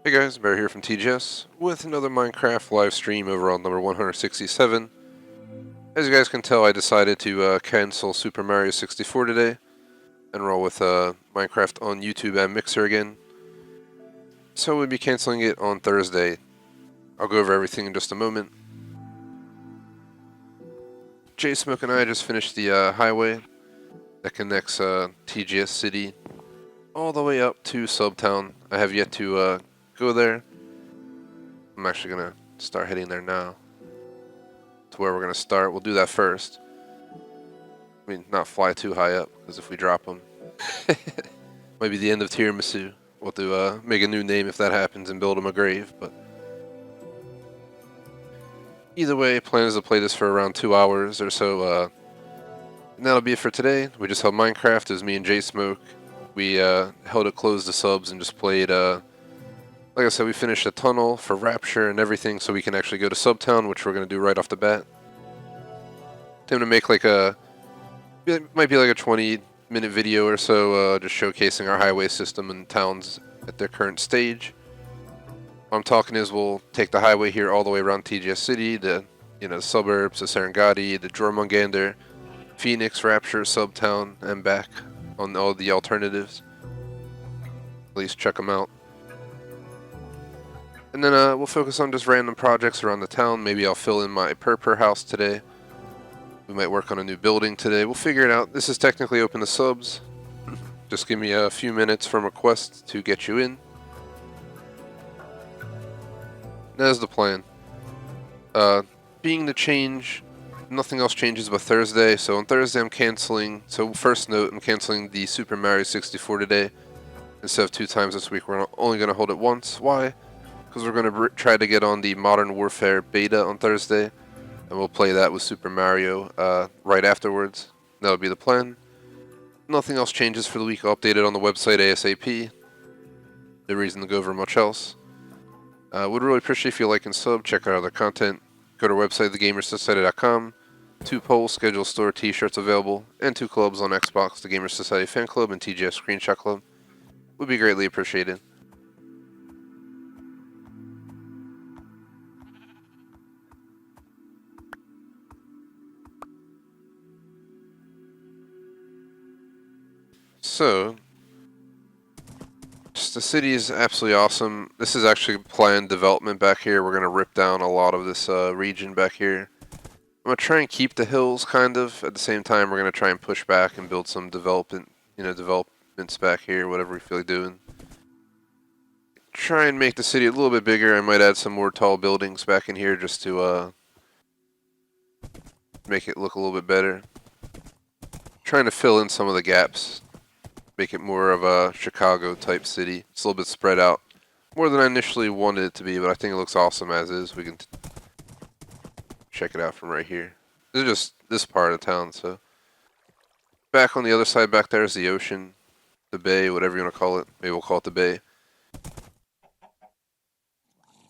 Hey guys, Bear here from TGS with another Minecraft live stream over on number 167. As you guys can tell, I decided to cancel Super Mario 64 today and roll with Minecraft on YouTube and Mixer again. So we'll be canceling it on Thursday. I'll go over everything in just a moment. Smoke and I just finished the highway that connects TGS City all the way up to Subtown. I have yet to go there. I'm actually going to start heading there now. To where we're going to start. We'll do that first. I mean, not fly too high up, because if we drop them, might be the end of Tiramisu. We'll have to make a new name if that happens and build him a grave, but either way, plan is to play this for around 2 hours or so, and that'll be it for today. We just held Minecraft. It was me and Smoke. We held it closed to subs and just played, like I said, we finished a tunnel for Rapture and everything so we can actually go to Subtown, which we're going to do right off the bat. I'm going to make like it might be like a 20-minute video or so, just showcasing our highway system and towns at their current stage. What I'm talking is we'll take the highway here all the way around TGS City, the suburbs, the Stonehengd, the Jormungandr, Phoenix, Rapture, Subtown, and back on all the alternatives. At least check them out. And then we'll focus on just random projects around the town. Maybe I'll fill in my Purpur house today. We might work on a new building today. We'll figure it out. This is technically open to subs. Just give me a few minutes from request to get you in. That is the plan. Being the change, nothing else changes but Thursday. So on Thursday I'm canceling. So first note, I'm canceling the Super Mario 64 today. Instead of 2 times this week, we're only going to hold it once. Why? Because we're going to try to get on the Modern Warfare beta on Thursday. And we'll play that with Super Mario right afterwards. That'll be the plan. Nothing else changes for the week. I'll update it on the website ASAP. No reason to go over much else. Would really appreciate if you like and sub. Check out other content. Go to our website, thegamersociety.com. 2 polls, schedule store, t-shirts available, and 2 clubs on Xbox, the Gamers Society Fan Club and TGS Screenshot Club. Would be greatly appreciated. So, the city is absolutely awesome. This is actually planned development back here. We're going to rip down a lot of this region back here. I'm going to try and keep the hills, kind of. At the same time, we're going to try and push back and build some developments back here, whatever we feel like doing. Try and make the city a little bit bigger. I might add some more tall buildings back in here just to make it look a little bit better. Trying to fill in some of the gaps. Make it more of a Chicago type city. It's a little bit spread out. More than I initially wanted it to be, but I think it looks awesome as is. We can check it out from right here. This is just this part of town, so. Back on the other side back there is the ocean. The bay, whatever you want to call it. Maybe we'll call it the bay.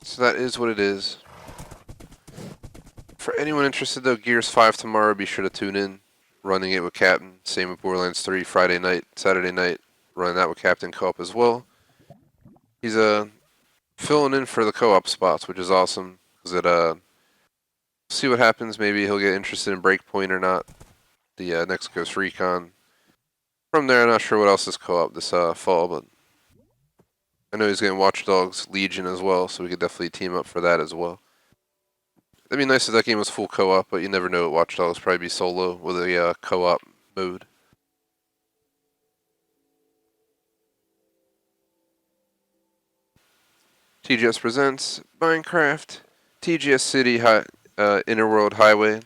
So that is what it is. For anyone interested though, Gears 5 tomorrow, be sure to tune in. Running it with Captain. Same with Borderlands 3 Friday night, Saturday night. Running that with Captain co-op as well. He's filling in for the co-op spots, which is awesome. Cause it see what happens. Maybe he'll get interested in Breakpoint or not. The next Ghost Recon. From there, I'm not sure what else is co-op this fall, but I know he's getting Watch Dogs Legion as well, so we could definitely team up for that as well. It'd be nice if that game was full co-op, but you never know what Watch Dogs probably be solo with a co-op mode. TGS presents Minecraft TGS City Inner Highway.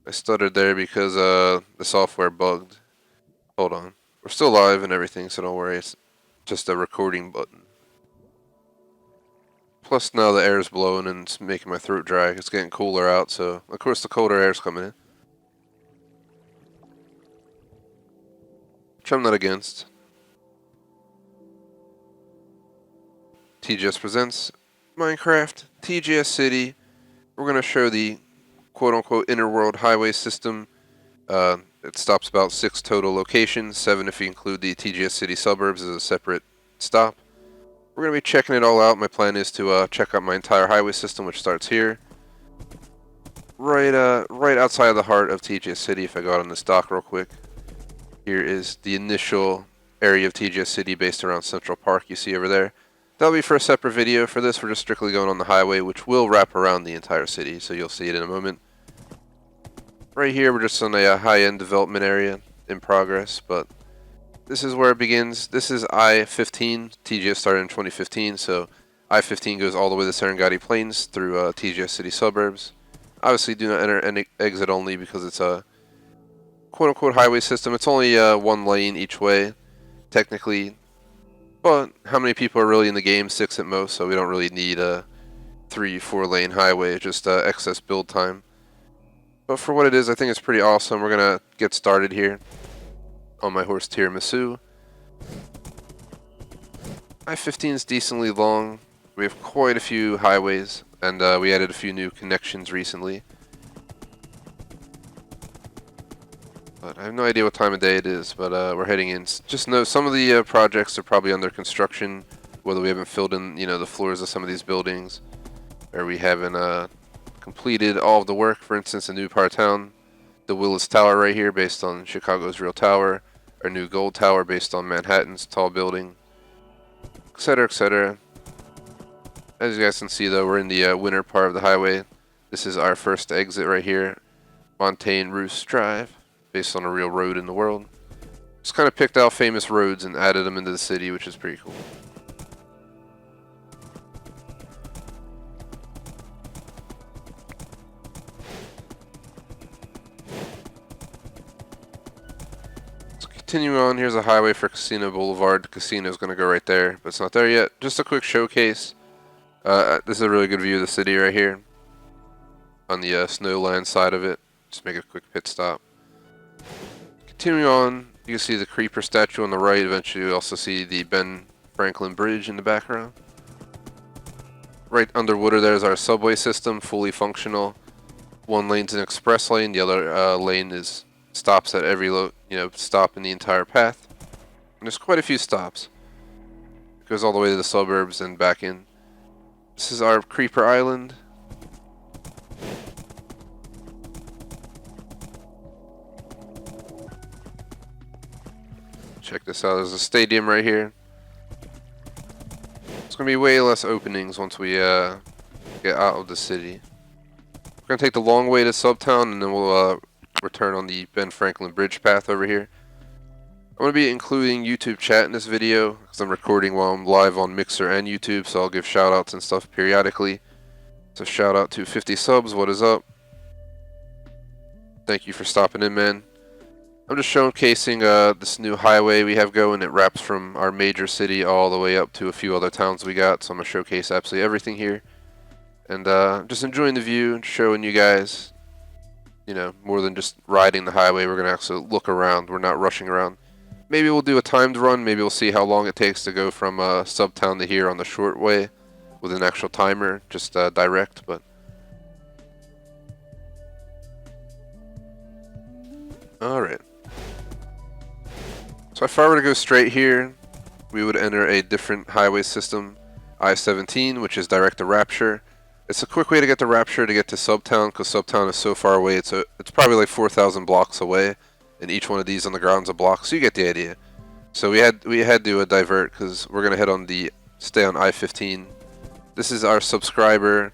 I stuttered there because the software bugged. Hold on. We're still live and everything, so don't worry. It's just a recording button. Plus now the air's blowing and it's making my throat dry. It's getting cooler out, so of course the colder air's coming in. Which I'm not against. TGS presents Minecraft TGS City. We're going to show the quote-unquote inner world highway system. It It stops about 6 total locations, 7 if you include the TGS City suburbs as a separate stop. We're going to be checking it all out. My plan is to check out my entire highway system, which starts here. Right outside of the heart of TGS City. If I go out on this dock real quick. Here is the initial area of TGS City based around Central Park you see over there. That'll be for a separate video. For this, we're just strictly going on the highway, which will wrap around the entire city, so you'll see it in a moment. Right here, we're just on a high-end development area in progress, but this is where it begins. This is I-15. TGS started in 2015, so I-15 goes all the way to the Serengeti Plains through TGS City suburbs. Obviously, do not enter and exit only because it's a quote-unquote highway system. It's only 1 lane each way, technically. But how many people are really in the game? 6 at most, so we don't really need a 3-4 lane highway, just excess build time. But for what it is, I think it's pretty awesome. We're going to get started here on my horse Tiramisu. I-15 is decently long. We have quite a few highways, and we added a few new connections recently. But I have no idea what time of day it is, but we're heading in. Just know some of the projects are probably under construction, whether we haven't filled in, the floors of some of these buildings, or we haven't completed all of the work. For instance, a new part of town, the Willis Tower right here, based on Chicago's real tower, our new Gold Tower based on Manhattan's tall building, etc., etc. As you guys can see, though, we're in the winter part of the highway. This is our first exit right here, Montaigne Roost Drive, based on a real road in the world. Just kind of picked out famous roads and added them into the city, which is pretty cool. So continuing on, here's a highway for Casino Boulevard. The casino's going to go right there, but it's not there yet. Just a quick showcase. This is a really good view of the city right here on the Snowland side of it. Just make a quick pit stop. Continuing on, you can see the creeper statue on the right. Eventually, you also see the Ben Franklin Bridge in the background. Right underwater there is our subway system, fully functional. 1 lane's an express lane. The other lane is stops at every stop in the entire path. And there's quite a few stops. It goes all the way to the suburbs and back in. This is our Creeper Island. Check this out. There's a stadium right here. It's going to be way less openings once we get out of the city. We're going to take the long way to Subtown, and then we'll return on the Ben Franklin Bridge path over here. I'm going to be including YouTube chat in this video because I'm recording while I'm live on Mixer and YouTube, so I'll give shoutouts and stuff periodically. So shout out to 50 subs. What is up? Thank you for stopping in, man. I'm just showcasing this new highway we have going. It wraps from our major city all the way up to a few other towns we got. So I'm going to showcase absolutely everything here. And just enjoying the view and showing you guys, more than just riding the highway. We're going to actually look around. We're not rushing around. Maybe we'll do a timed run. Maybe we'll see how long it takes to go from Subtown to here on the short way with an actual timer, just direct. But alright. So if I were to go straight here, we would enter a different highway system, I-17, which is direct to Rapture. It's a quick way to get to Rapture to get to Subtown, because Subtown is so far away. It's probably like 4,000 blocks away, and each one of these on the ground's a block, so you get the idea. So we had to divert, because we're gonna stay on I-15. This is our subscriber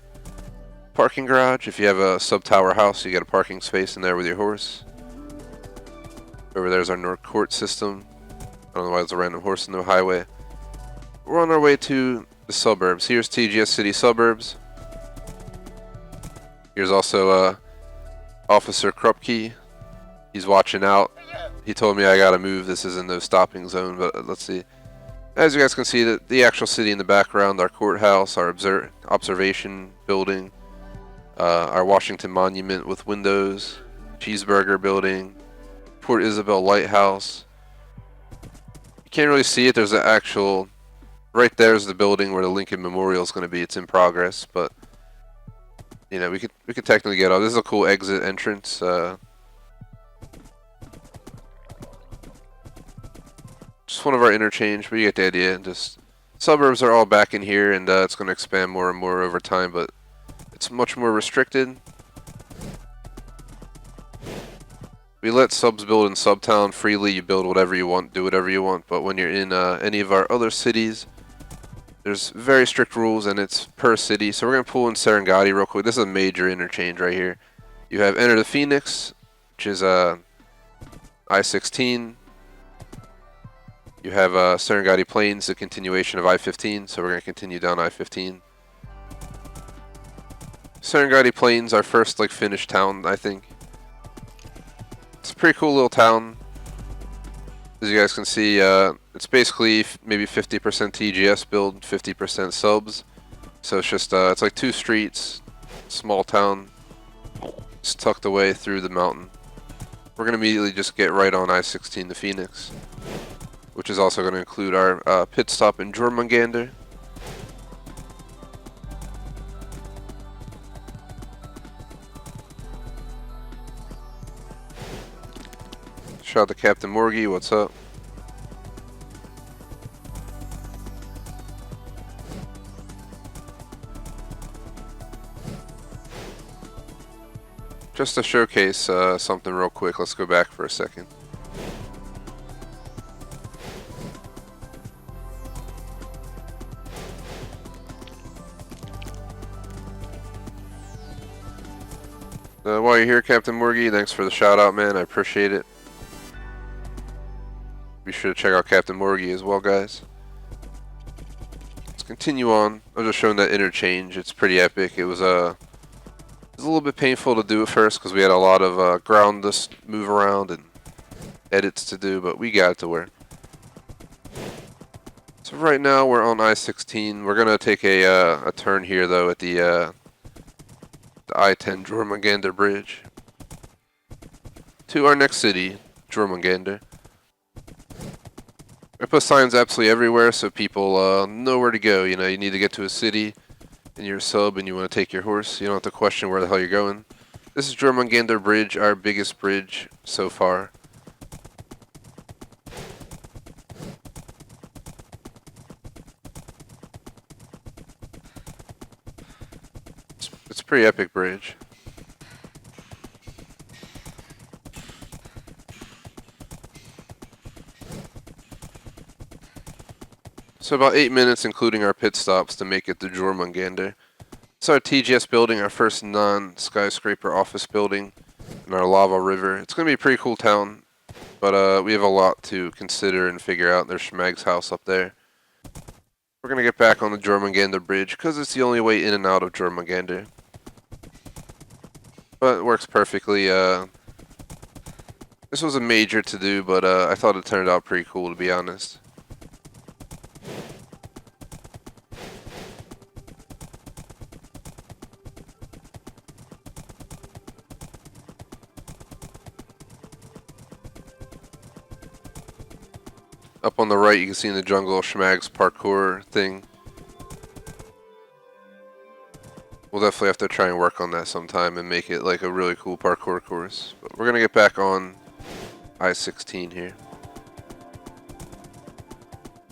parking garage. If you have a sub-tower house, you get a parking space in there with your horse. Over there's our North Court system. I don't know why there's a random horse in the highway. We're on our way to the suburbs. Here's TGS City suburbs. Here's also Officer Krupke. He's watching out. He told me I gotta move. This is in no stopping zone, but let's see. As you guys can see, the actual city in the background, our courthouse, our observation building, our Washington Monument with windows, Cheeseburger building, Port Isabel Lighthouse. You can't really see it. There's an actual... Right there's the building where the Lincoln Memorial is going to be. It's in progress, but... we could technically get off. This is a cool exit entrance. just one of our interchange, but you get the idea. Just suburbs are all back in here, and it's going to expand more and more over time, but it's much more restricted. We let subs build in Subtown freely. You build whatever you want, do whatever you want, but when you're in any of our other cities, there's very strict rules, and it's per city. So we're going to pull in Stonehengd real quick. This is a major interchange right here. You have Enter the Phoenix, which is I-16. You have Stonehengd Plains, the continuation of I-15, so we're going to continue down I-15. Stonehengd Plains, our first like finished town, I think. It's a pretty cool little town. As you guys can see, it's basically maybe 50% TGS build, 50% subs. So it's just, it's like 2 streets, small town, just tucked away through the mountain. We're going to immediately just get right on I-16 to Phoenix, which is also going to include our pit stop in Jormungandr. Shout out to Captain Morgie, what's up? Just to showcase something real quick, let's go back for a second. While you're here, Captain Morgie, thanks for the shout out, man. I appreciate it. Be sure to check out Captain Morgie as well, guys. Let's continue on. I was just showing that interchange. It's pretty epic. It was a little bit painful to do at first because we had a lot of ground to move around and edits to do, but we got it to work. So right now we're on I-16. We're gonna take a turn here though at the I-10 Jormungandr Bridge to our next city, Jormungandr. I put signs absolutely everywhere so people know where to go. You know, you need to get to a city and you're a sub and you want to take your horse. You don't have to question where the hell you're going. This is Jormungandr Bridge, our biggest bridge so far. It's a pretty epic bridge. So about 8 minutes including our pit stops to make it to Jormungandr. It's our TGS building, our first non-skyscraper office building in our lava river. It's going to be a pretty cool town, but we have a lot to consider and figure out. There's Schmag's house up there. We're going to get back on the Jormungandr Bridge because it's the only way in and out of Jormungandr. But it works perfectly. This was a major to do, but I thought it turned out pretty cool, to be honest. Up on the right, you can see in the jungle Schmag's parkour thing. We'll definitely have to try and work on that sometime and make it like a really cool parkour course. But we're going to get back on I-16 here.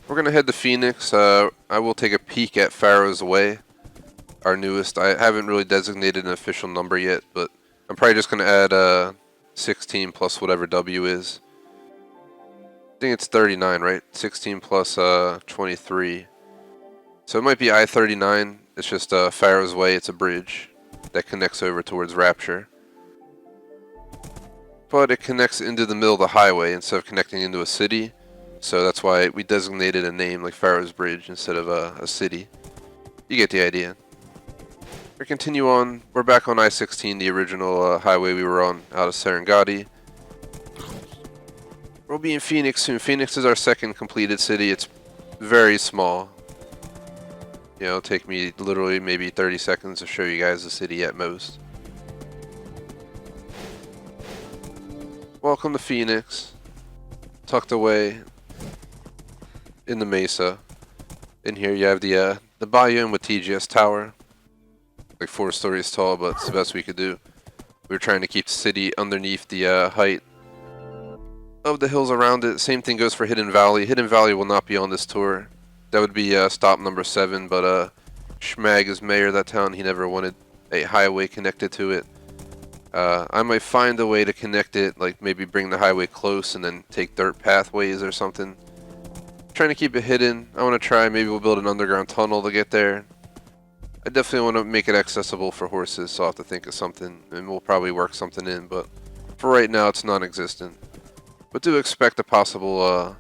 We're going to head to Phoenix. I will take a peek at Pharaoh's Way, our newest. I haven't really designated an official number yet, but I'm probably just going to add 16 plus whatever W is. I think it's 39, right? 16 plus 23. So it might be I-39. It's just Pharaoh's Way. It's a bridge that connects over towards Rapture. But it connects into the middle of the highway instead of connecting into a city. So that's why we designated a name like Pharaoh's Bridge instead of a city. You get the idea. We continue on. We're back on I-16, the original highway we were on out of Stonehengd. We'll be in Phoenix soon. Phoenix is our second completed city. It's very small. You know, it'll take me literally maybe 30 seconds to show you guys the city at most. Welcome to Phoenix. Tucked away in the mesa. In here you have the biome with TGS Tower. Like 4 stories tall, but it's the best we could do. We were trying to keep the city underneath the height of the hills around it. Same thing goes for Hidden Valley. Hidden Valley will not be on this tour. That would be stop number 7, but Schmag is mayor of that town. He never wanted a highway connected to it. I might find a way to connect it, like maybe bring the highway close and then take dirt pathways or something. Trying to keep it hidden. I want to try, maybe we'll build an underground tunnel to get there. I definitely want to make it accessible for horses, so I'll have to think of something, and we'll probably work something in, but for right now it's non-existent. But do expect a possible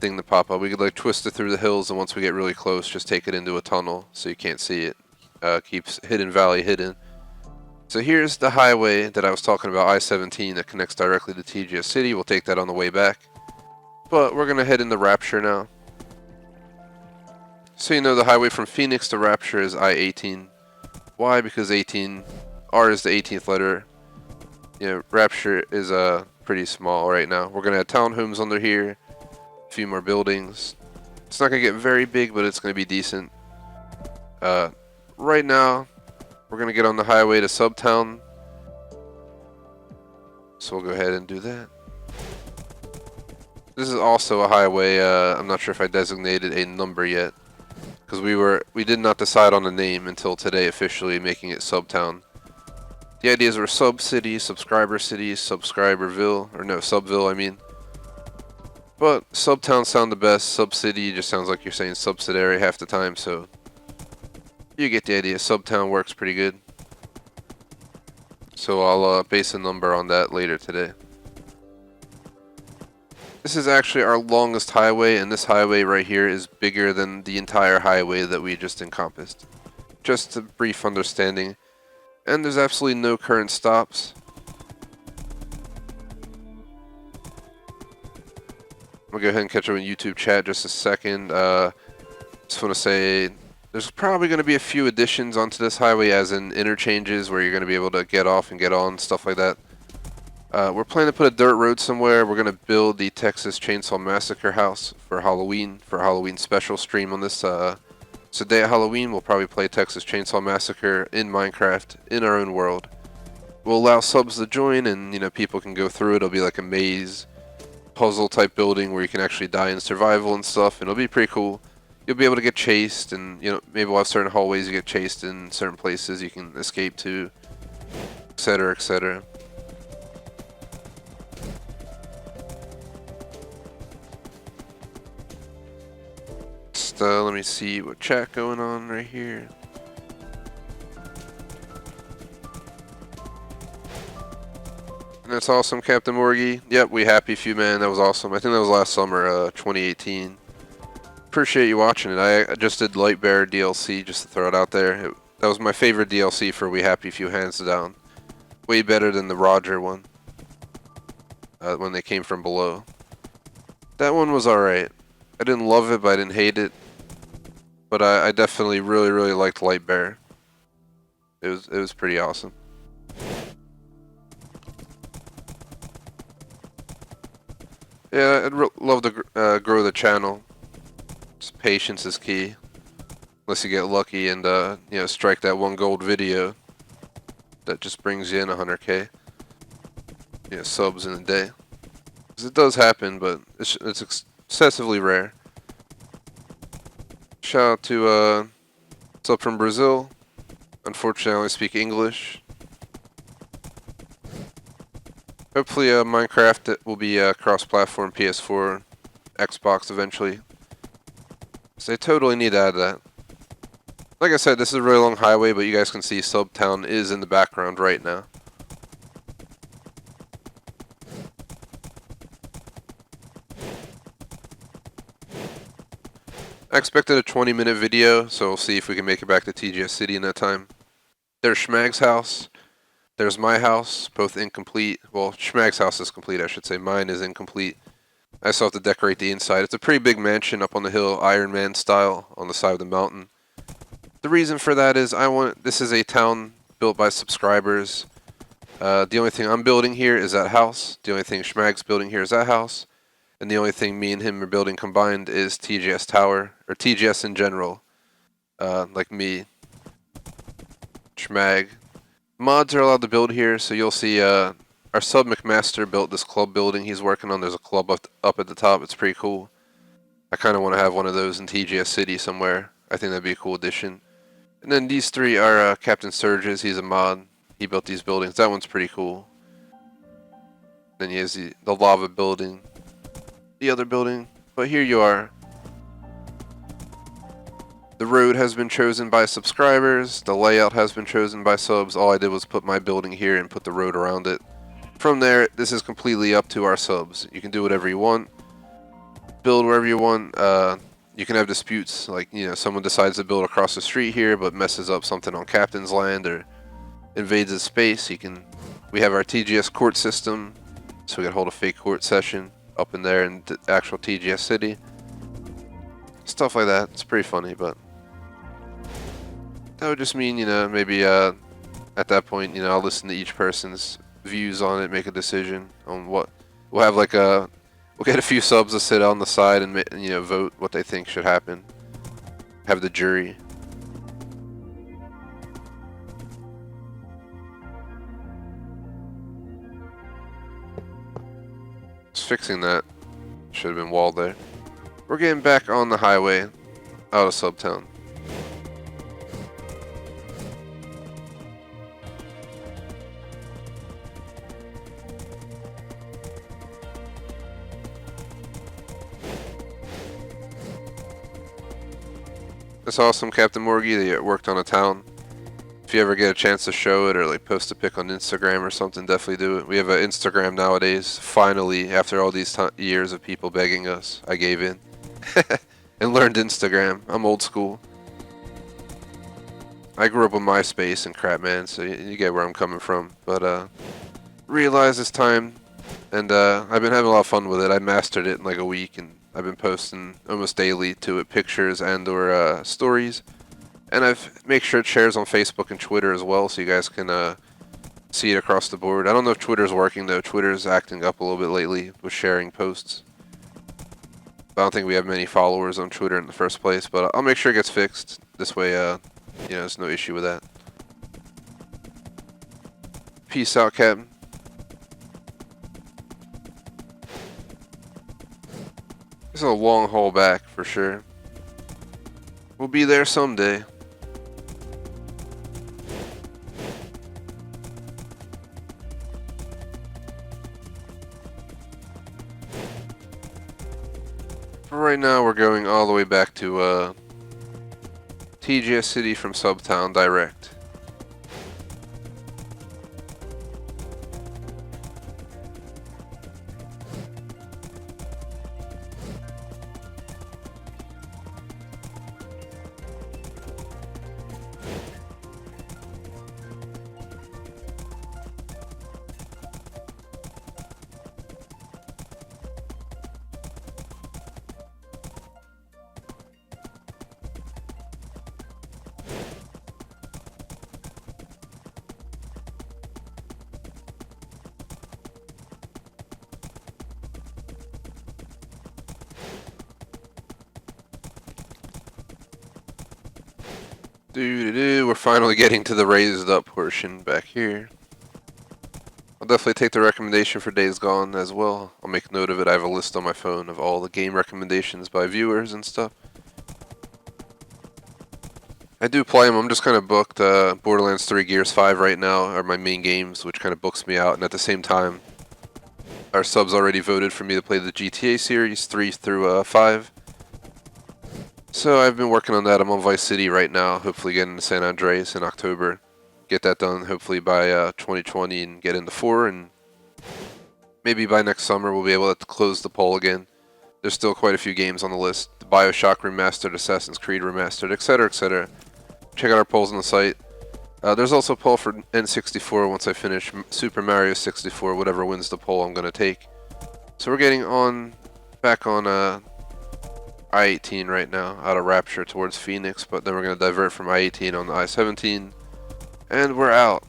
thing to pop up. We could like twist it through the hills, and once we get really close, just take it into a tunnel so you can't see it. Keeps Hidden Valley hidden. So here's the highway that I was talking about, I-17, that connects directly to TGS City. We'll take that on the way back. But we're going to head into Rapture now. So you know the highway from Phoenix to Rapture is I-18. Why? Because 18, R is the 18th letter. You know, Rapture is pretty small right now. We're going to have townhomes under here, a few more buildings. It's not going to get very big, but it's going to be decent. Right now, we're going to get on the highway to Subtown. So we'll go ahead and do that. This is also a highway. I'm not sure if I designated a number yet, because we did not decide on a name until today, officially making it Subtown. The ideas were Sub-City, Subscriber City, Subscriberville, or no, Subville, I mean. But Subtown sound the best. Sub-City just sounds like you're saying subsidiary half the time, so you get the idea. Subtown works pretty good. So I'll base a number on that later today. This is actually our longest highway, and this highway right here is bigger than the entire highway that we just encompassed. Just a brief understanding. And there's absolutely no current stops. I'm gonna go ahead and catch up in YouTube chat just a second. Just want to say there's probably going to be a few additions onto this highway, as in interchanges where you're going to be able to get off and get on, stuff like that. We're planning to put a dirt road somewhere. We're going to build the Texas Chainsaw Massacre house for Halloween special stream on this. So day at Halloween, we'll probably play Texas Chainsaw Massacre in Minecraft in our own world. We'll allow subs to join, and you know, people can go through it. It'll be like a maze puzzle type building where you can actually die in survival and stuff, and it'll be pretty cool. You'll be able to get chased, and you know, maybe we'll have certain hallways you get chased in, certain places you can escape to, etc., etc. Just let me see what chat going on right here. And that's awesome, Captain Morgie. Yep, we happy few, man. That was awesome. I think that was last summer, 2018. Appreciate you watching it. I just did Light Bear DLC, just to throw it out there. That was my favorite DLC for We Happy Few, hands down. Way better than the Roger one. When they came from below. That one was alright. I didn't love it, but I didn't hate it. But I definitely really liked Light Bear. It was pretty awesome. Yeah, I'd love to grow the channel. Just patience is key. Unless you get lucky and you know, strike that one gold video that just brings you in 100k. You know, subs in a day. Because it does happen, but it's excessively rare. Shout out to sub from Brazil. Unfortunately, I only speak English. Hopefully, Minecraft will be cross-platform, PS4, Xbox eventually. So they totally need to add that. Like I said, this is a really long highway, but you guys can see Subtown is in the background right now. I expected a 20-minute video, so we'll see if we can make it back to TGS City in that time. There's Schmag's house. There's my house, both incomplete. Well, Schmag's house is complete, I should say. Mine is incomplete. I still have to decorate the inside. It's a pretty big mansion up on the hill, Iron Man style, on the side of the mountain. The reason for that is this is a town built by subscribers. The only thing I'm building here is that house. The only thing Schmag's building here is that house. And the only thing me and him are building combined is TGS Tower, or TGS in general. Like me, Schmag. Mods are allowed to build here, so you'll see our our sub McMaster built this club building he's working on. There's a club up at the top. It's pretty cool. I kind of want to have one of those in TGS City somewhere. I think that'd be a cool addition. And then these three are Captain Surges. He's a mod. He built these buildings. That one's pretty cool. Then he has the lava building, the other building. But here you are. The road has been chosen by subscribers. The layout has been chosen by subs. All I did was put my building here and put the road around it. From there, this is completely up to our subs. You can do whatever you want. Build wherever you want. You can have disputes, like, you know, someone decides to build across the street here but messes up something on Captain's land or invades his space. We have our TGS court system, so we can hold a fake court session up in there in the actual TGS City. Stuff like that. It's pretty funny, but that would just mean, you know, maybe at that point, you know, I'll listen to each person's views on it, make a decision on what we'll have. We'll get a few subs to sit on the side and, you know, vote what they think should happen. Have the jury. Just fixing that. Should have been walled there. We're getting back on the highway out of Subtown. It's awesome, Captain Morgie, that you worked on a town. If you ever get a chance to show it or like post a pic on Instagram or something, definitely do it. We have an Instagram nowadays. Finally, after all these years of people begging us, I gave in and learned Instagram. I'm old school. I grew up with MySpace and crap, man, so you get where I'm coming from. But realize it's time, and I've been having a lot of fun with it. I mastered it in like a week, and I've been posting almost daily to it, pictures and or stories. And I've make sure it shares on Facebook and Twitter as well, so you guys can see it across the board. I don't know if Twitter's working though. Twitter's acting up a little bit lately with sharing posts. I don't think we have many followers on Twitter in the first place, but I'll make sure it gets fixed. This way, you know, there's no issue with that. Peace out, Captain. This is a long haul back for sure. We'll be there someday. For right now, we're going all the way back to TGS City from Subtown direct. We're finally getting to the raised up portion back here. I'll definitely take the recommendation for Days Gone as well. I'll make note of it. I have a list on my phone of all the game recommendations by viewers and stuff. I do play them. I'm just kind of booked. Borderlands 3, Gears 5 right now are my main games, which kind of books me out. And at the same time, our subs already voted for me to play the GTA series 3 through 5. So I've been working on that. I'm on Vice City right now, hopefully get into San Andreas in October. Get that done hopefully by 2020 and get into 4, and maybe by next summer we'll be able to close the poll again. There's still quite a few games on the list. The BioShock Remastered, Assassin's Creed Remastered, etc, etc. Check out our polls on the site. There's also a poll for N64 once I finish Super Mario 64. Whatever wins the poll I'm going to take. So we're getting back on I-18 right now, out of Rapture towards Phoenix, but then we're going to divert from I-18 on the I-17, and we're out.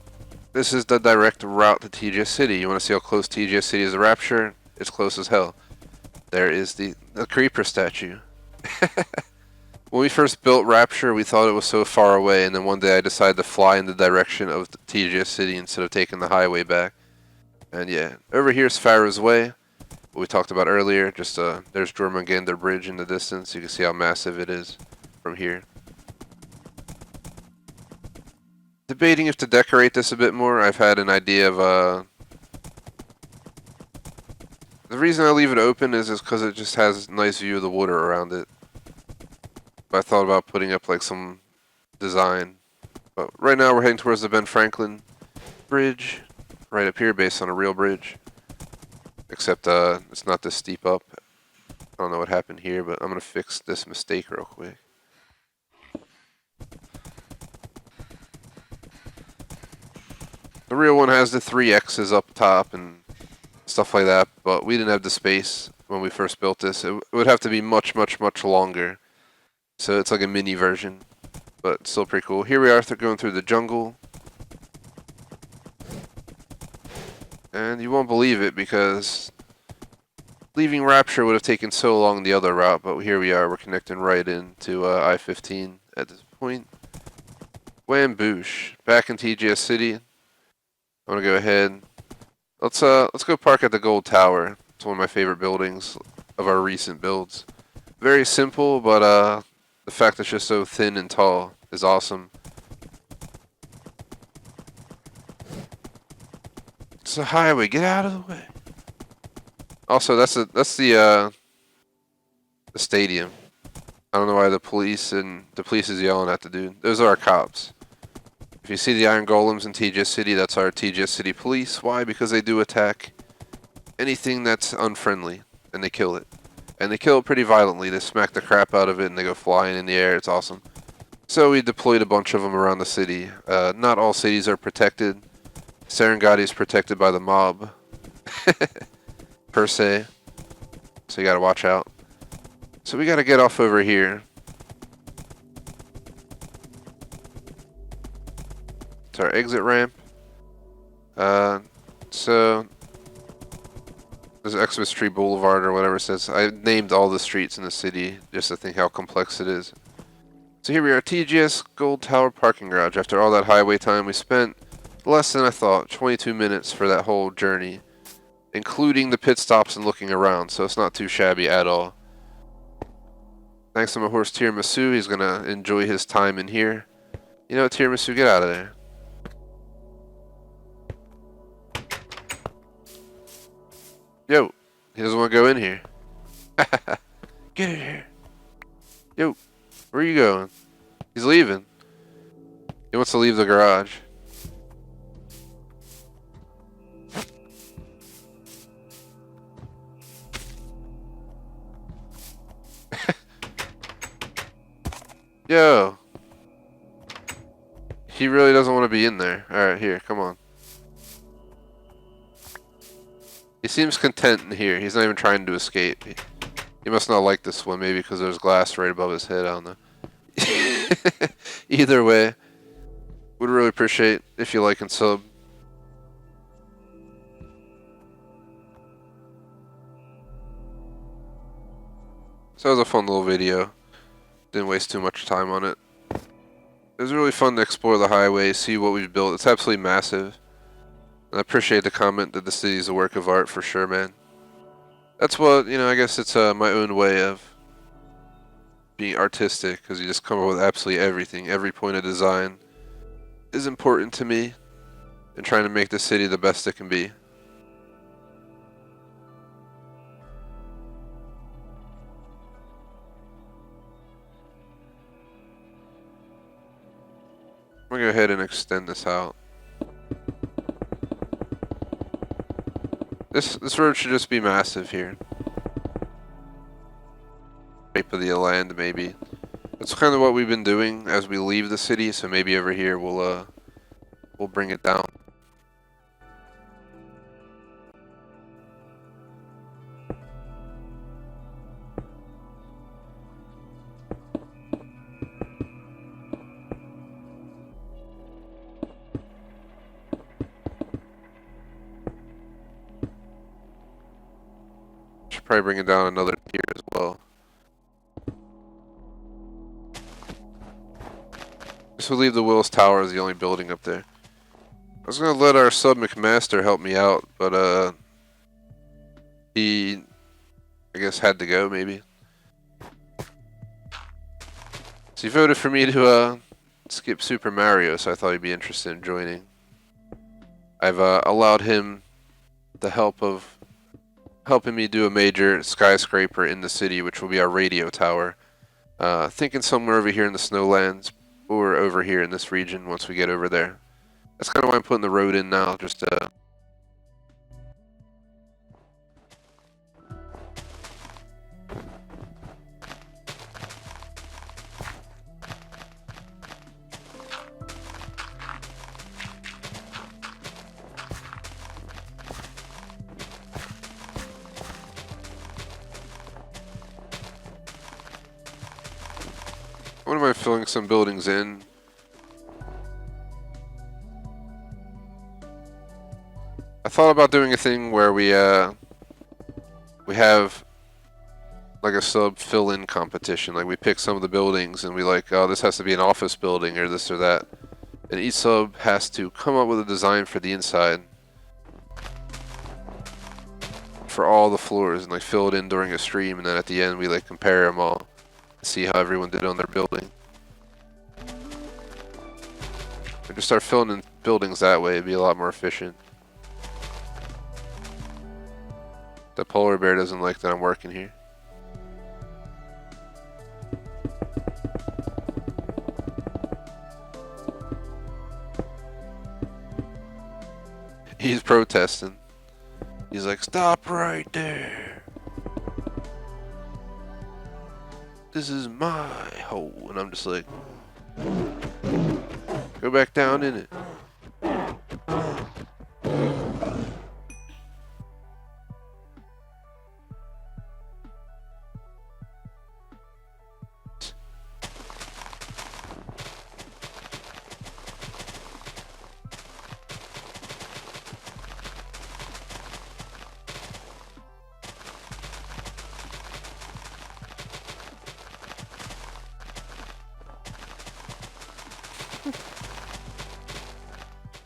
This is the direct route to TGS City. You want to see how close TGS City is to Rapture? It's close as hell. There is the creeper statue. When we first built Rapture, we thought it was so far away, and then one day I decided to fly in the direction of the TGS City instead of taking the highway back. And yeah, over here's Pharaoh's Way, what we talked about earlier. Just there's Jormungandr Bridge in the distance. You can see how massive it is from here. Debating if to decorate this a bit more. I've had an idea of the reason I leave it open is because it just has a nice view of the water around it. But I thought about putting up like some design. But right now we're heading towards the Ben Franklin Bridge, right up here, based on a real bridge. Except it's not this steep up. I don't know what happened here, but I'm gonna fix this mistake real quick. The real one has the 3 X's up top and stuff like that, but we didn't have the space when we first built this. It would have to be much, much, much longer. So it's like a mini version, but still pretty cool. Here we are going through the jungle. And you won't believe it because leaving Rapture would have taken so long the other route, but here we are. We're connecting right into I-15 at this point. Wamboosh, back in TGS City. I'm gonna go ahead. Let's go park at the Gold Tower. It's one of my favorite buildings of our recent builds. Very simple, but the fact that it's just so thin and tall is awesome. It's a highway. Get out of the way. Also, that's the stadium. I don't know why the police is yelling at the dude. Those are our cops. If you see the Iron Golems in TGS City, that's our TGS City police. Why? Because they do attack anything that's unfriendly, and they kill it. And they kill it pretty violently. They smack the crap out of it, and they go flying in the air. It's awesome. So we deployed a bunch of them around the city. Not all cities are protected. Serengeti is protected by the mob, per se. So you gotta watch out. So we gotta get off over here. It's our exit ramp. So there's Xmas Tree Boulevard or whatever it says. I named all the streets in the city just to think how complex it is. So here we are, TGS Gold Tower Parking Garage. After all that highway time we spent, less than I thought, 22 minutes for that whole journey, including the pit stops and looking around, so it's not too shabby at all. Thanks to my horse Tiramisu, he's gonna enjoy his time in here. You know what, Tiramisu, get out of there. Yo, he doesn't want to go in here. Get in here. Yo, where are you going? He's leaving. He wants to leave the garage. Yo. He really doesn't want to be in there. Alright, here, come on. He seems content in here. He's not even trying to escape. He must not like this one, maybe because there's glass right above his head. I don't know. Either way, would really appreciate if you like and sub. So it was a fun little video. Didn't waste too much time on it. It was really fun to explore the highway, see what we've built. It's absolutely massive. And I appreciate the comment that the city is a work of art for sure, man. That's what, you know, I guess it's my own way of being artistic, because you just come up with absolutely everything. Every point of design is important to me in trying to make the city the best it can be. I'm gonna go ahead and extend this out. This road should just be massive here. Shape of the land, maybe. That's kind of what we've been doing as we leave the city. So maybe over here we'll bring it down. Should probably bring it down another tier as well. This will leave the Willis Tower as the only building up there. I was gonna let our sub McMaster help me out, but he, I guess, had to go maybe. So he voted for me to skip Super Mario, so I thought he'd be interested in joining. I've allowed him the help of helping me do a major skyscraper in the city, which will be our radio tower. Thinking somewhere over here in the Snowlands, or over here in this region once we get over there. That's kind of why I'm putting the road in now, just what am I filling some buildings in? I thought about doing a thing where we have like a sub fill-in competition. Like we pick some of the buildings and we like, oh, this has to be an office building or this or that. And each sub has to come up with a design for the inside for all the floors and like fill it in during a stream, and then at the end we like compare them all, see how everyone did on their building. And just start filling in buildings that way, it'd be a lot more efficient. The polar bear doesn't like that I'm working here. He's protesting. He's like, stop right there. This is my hole. And I'm just like, go back down in it.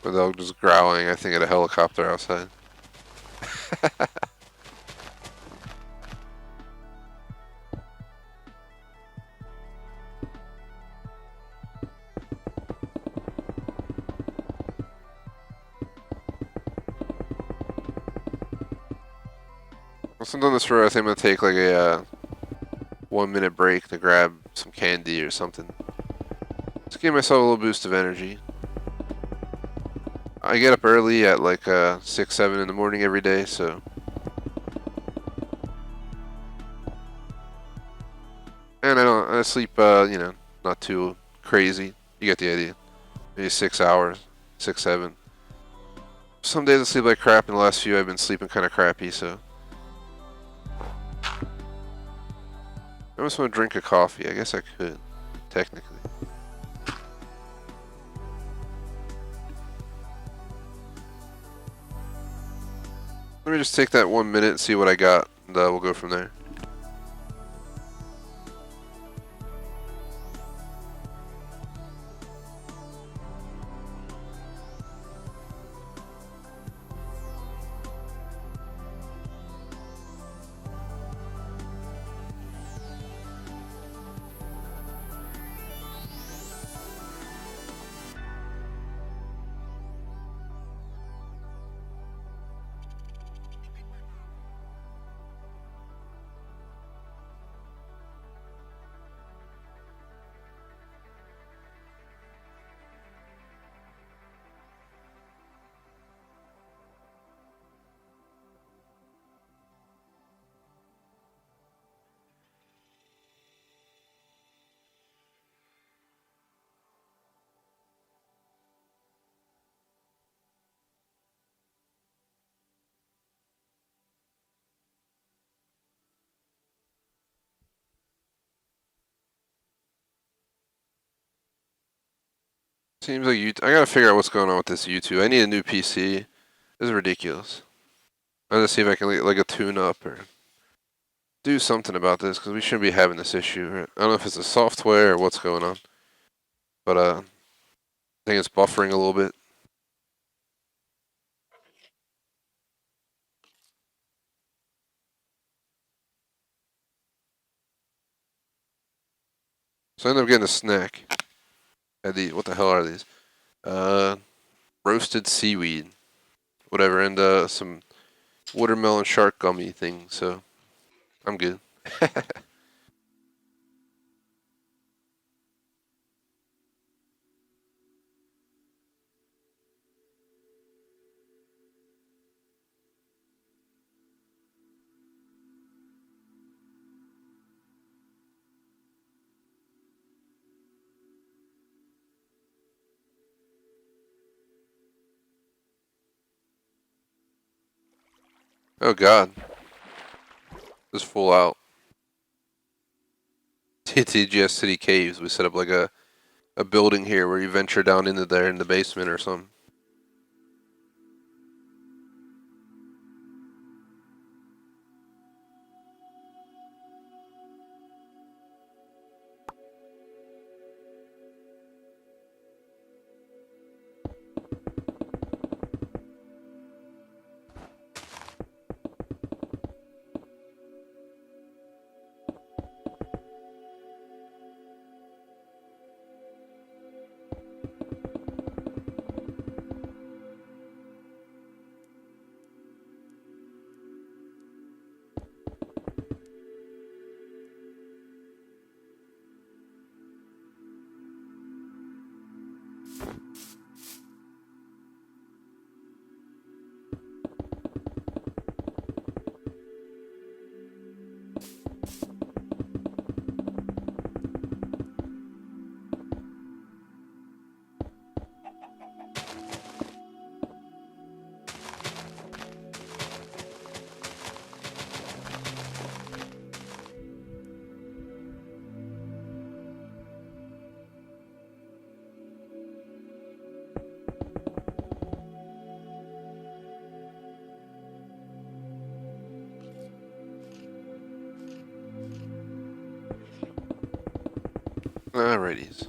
My dog just growling, I think, at a helicopter outside. Once I'm done this road, I think I'm gonna take like a 1-minute break to grab some candy or something. Just give myself a little boost of energy. I get up early at like 6, 7 in the morning every day, so. And I sleep, you know, not too crazy. You get the idea. Maybe 6 hours, 6, 7. Some days I sleep like crap, and the last few I've been sleeping kind of crappy, so. I just want to drink a coffee. I guess I could, technically. Let me just take that 1 minute and see what I got, and we'll go from there. Seems like I gotta figure out what's going on with this YouTube. I need a new PC. This is ridiculous. I'm gonna see if I can like a tune-up or do something about this, because we shouldn't be having this issue. Right? I don't know if it's the software or what's going on, but I think it's buffering a little bit. So I ended up getting a snack. What the hell are these? Roasted seaweed, whatever, and some watermelon shark gummy thing. So I'm good. Oh God, it's full out. TTGS City Caves. We set up like a building here where you venture down into there in the basement or something. Alrighties.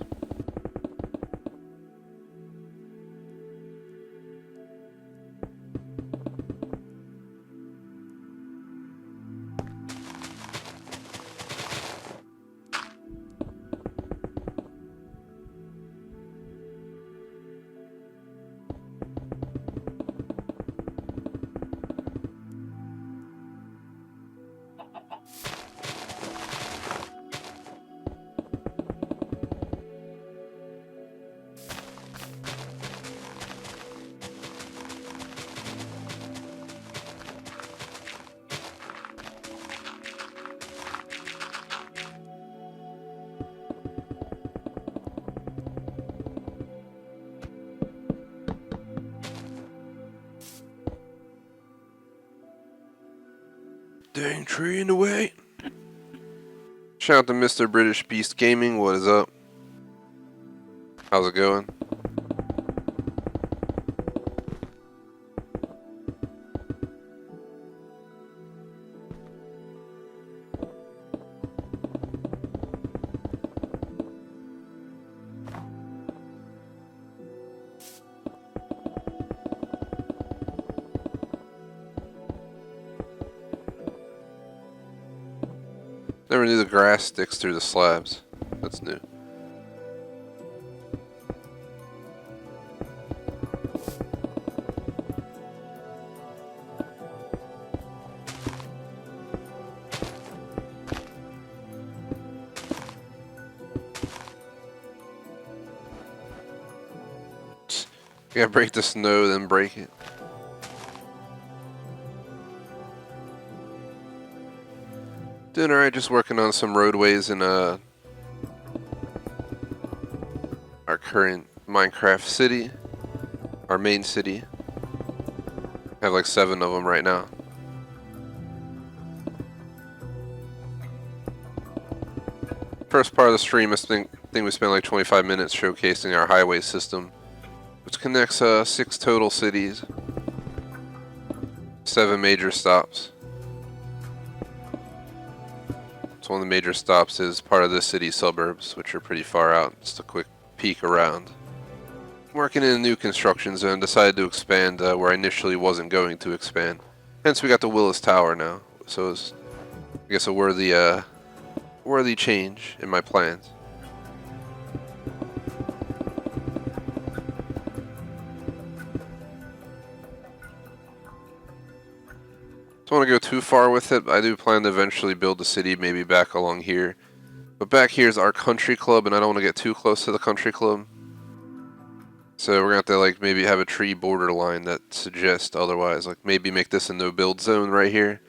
Dang tree in the way. Shout out to Mr. British Beast Gaming. What is up? How's it going? Never knew the grass sticks through the slabs. That's new. You gotta break the snow, then break it. Doing alright, just working on some roadways in our current Minecraft city, our main city. I have like 7 of them right now. First part of the stream, I think we spent like 25 minutes showcasing our highway system, which connects 6 total cities, 7 major stops. So one of the major stops is part of the city suburbs, which are pretty far out. Just a quick peek around. Working in a new construction zone, decided to expand where I initially wasn't going to expand. Hence we got the Willis Tower now. So it's, I guess, a worthy change in my plans. Don't want to go too far with it. I do plan to eventually build a city maybe back along here. But back here is our country club, and I don't want to get too close to the country club. So we're going to have to like maybe have a tree border line that suggests otherwise. Like maybe make this a no build zone right here.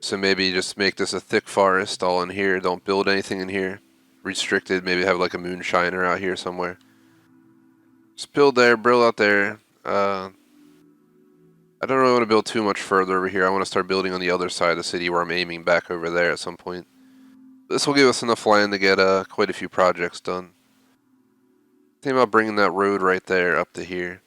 So maybe just make this a thick forest all in here. Don't build anything in here. Restricted. Maybe have like a moonshiner out here somewhere. Just build there, build out there. I don't really want to build too much further over here. I want to start building on the other side of the city where I'm aiming back over there at some point. This will give us enough land to get quite a few projects done. Think about bringing that road right there up to here.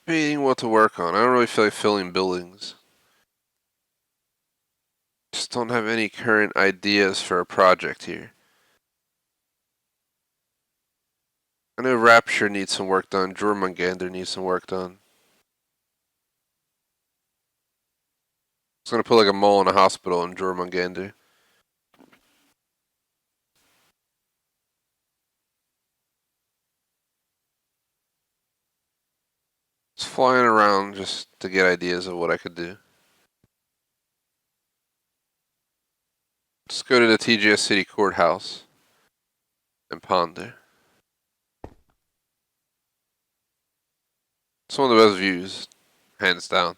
Debating what to work on. I don't really feel like filling buildings. Just don't have any current ideas for a project here. I know Rapture needs some work done. Jormungandr needs some work done. It's gonna put like a mall and a hospital in Jormungandr. Just flying around just to get ideas of what I could do. Let's go to the TGS City Courthouse and ponder. It's one of the best views, hands down.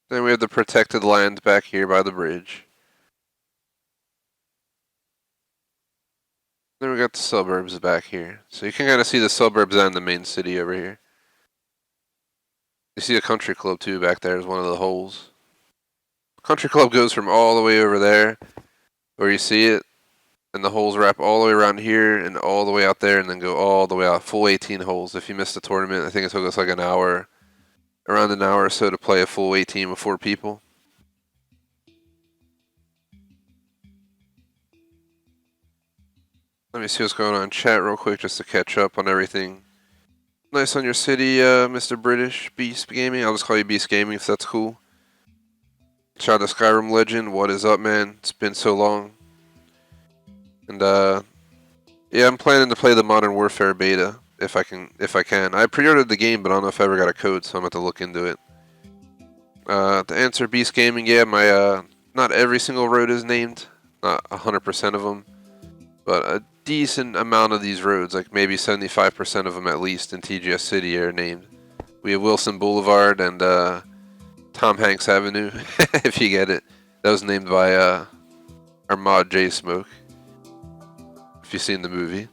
Then we have the protected land back here by the bridge. Then we got the suburbs back here. So you can kind of see the suburbs and the main city over here. You see a country club too back there is one of the holes. Country club goes from all the way over there where you see it, and the holes wrap all the way around here and all the way out there and then go all the way out. Full 18 holes. If you missed the tournament, I think it took us like an hour, around an hour or so to play a full 18 with 4 people. Let me see what's going on in chat real quick just to catch up on everything. Nice on your city, Mr. British Beast Gaming. I'll just call you Beast Gaming if that's cool. Shout out to Skyrim Legend. What is up, man? It's been so long. And yeah, I'm planning to play the Modern Warfare beta if I can. I pre-ordered the game, but I don't know if I ever got a code, so I'm going to have to look into it. To answer Beast Gaming, yeah, my not every single road is named, not 100% of them, but a decent amount of these roads, like maybe 75% of them at least in TGS City are named. We have Wilson Boulevard and Tom Hanks Avenue, if you get it. That was named by our mod J Smoke, if you've seen the movie.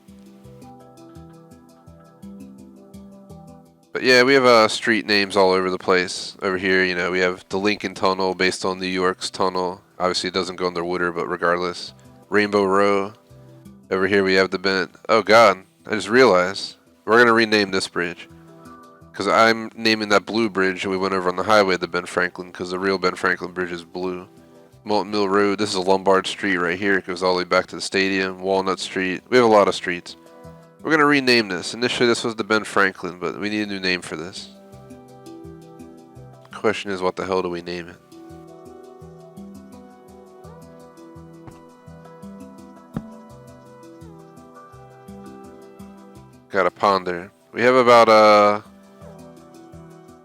But yeah, we have street names all over the place. Over here, you know, we have the Lincoln Tunnel based on New York's tunnel. Obviously, it doesn't go underwater, but regardless. Rainbow Row. Over here, we have the Ben. Oh God, I just realized we're gonna rename this bridge because I'm naming that blue bridge that we went over on the highway the Ben Franklin, because the real Ben Franklin bridge is blue. Molten Mill Road. This is a Lombard Street right here. It goes all the way back to the stadium. Walnut Street. We have a lot of streets. We're going to rename this. Initially, this was the Ben Franklin, but we need a new name for this. Question is, what the hell do we name it? Gotta ponder. We have about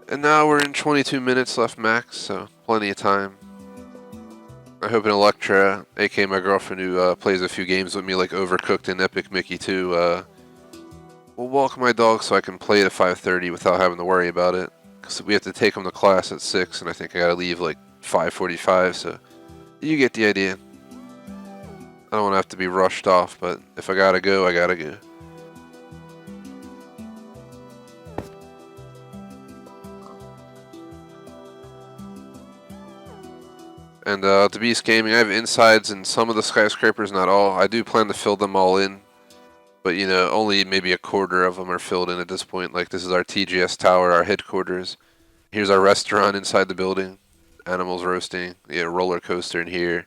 an hour and 22 minutes left max, so plenty of time. I hope an Electra, aka my girlfriend who plays a few games with me like Overcooked and Epic Mickey 2, will walk my dog so I can play it at 5:30 without having to worry about it. Because we have to take him to class at 6, and I think I gotta leave like 5:45, so you get the idea. I don't want to have to be rushed off, but if I gotta go, I gotta go. And to Beast Gaming, I have insides in some of the skyscrapers, not all. I do plan to fill them all in. But you know, only maybe a quarter of them are filled in at this point. Like this is our TGS tower, our headquarters. Here's our restaurant inside the building. Animals roasting. Yeah, roller coaster in here.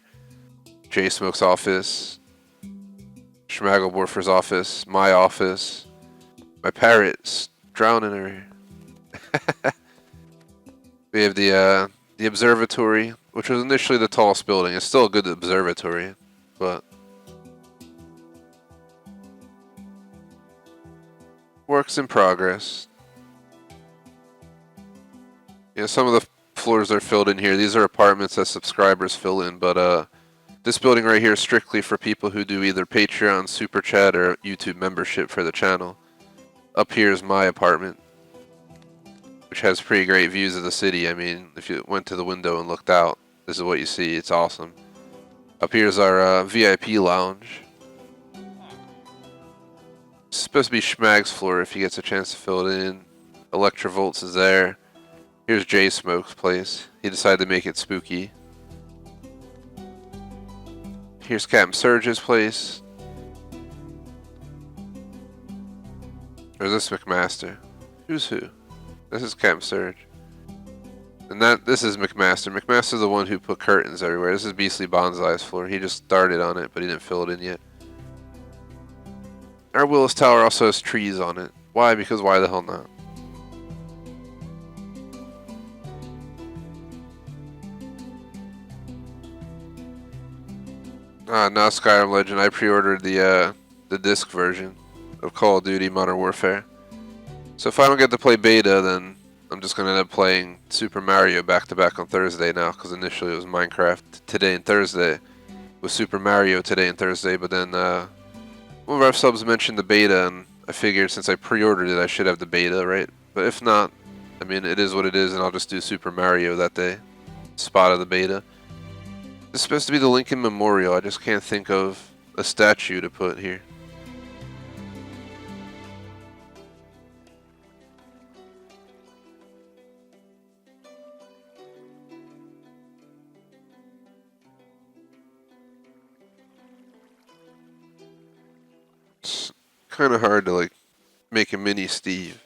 Jay Smoke's office. Schmagelborfer's office. My office. My parrot's drowning over here. We have the observatory, which was initially the tallest building. It's still a good observatory, but works in progress. Yeah, some of the floors are filled in here. These are apartments that subscribers fill in, but this building right here is strictly for people who do either Patreon, Super Chat, or YouTube membership for the channel. Up here is my apartment, which has pretty great views of the city. I mean, if you went to the window and looked out, this is what you see. It's awesome. Up here is our VIP lounge. It's supposed to be Schmag's floor if he gets a chance to fill it in. Electrovolts is there. Here's Jay Smoke's place. He decided to make it spooky. Here's Captain Surge's place. Or is this McMaster? Who's who? This is Captain Surge. And this is McMaster. McMaster's the one who put curtains everywhere. This is Beastly Bonsai's floor. He just started on it, but he didn't fill it in yet. Our Willis Tower also has trees on it. Why? Because why the hell not? Now Skyrim Legend. I pre-ordered the disc version of Call of Duty Modern Warfare. So if I don't get to play beta, then I'm just going to end up playing Super Mario back-to-back on Thursday now, because initially it was Minecraft today and Thursday, with Super Mario today and Thursday, but then one of our subs mentioned the beta, and I figured since I pre-ordered it, I should have the beta, right? But if not, I mean, it is what it is, and I'll just do Super Mario that day. Spot of the beta. It's supposed to be the Lincoln Memorial. I just can't think of a statue to put here. It's kind of hard to like make a mini Steve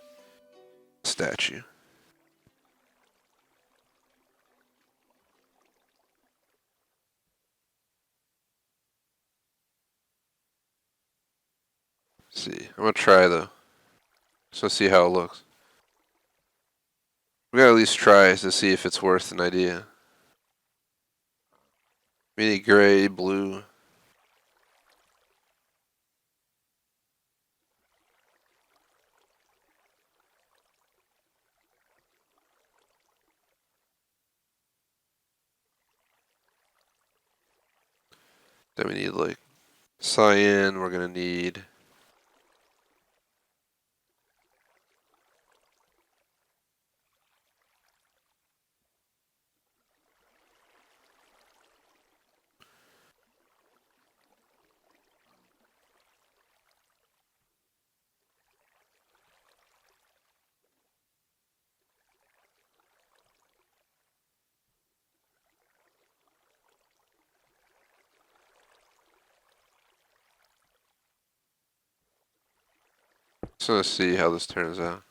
statue. Let's see, I'm gonna try though. So see how it looks. We gotta at least try to see if it's worth an idea. Mini gray, blue. Then we need like cyan. We're gonna need so let's see how this turns out.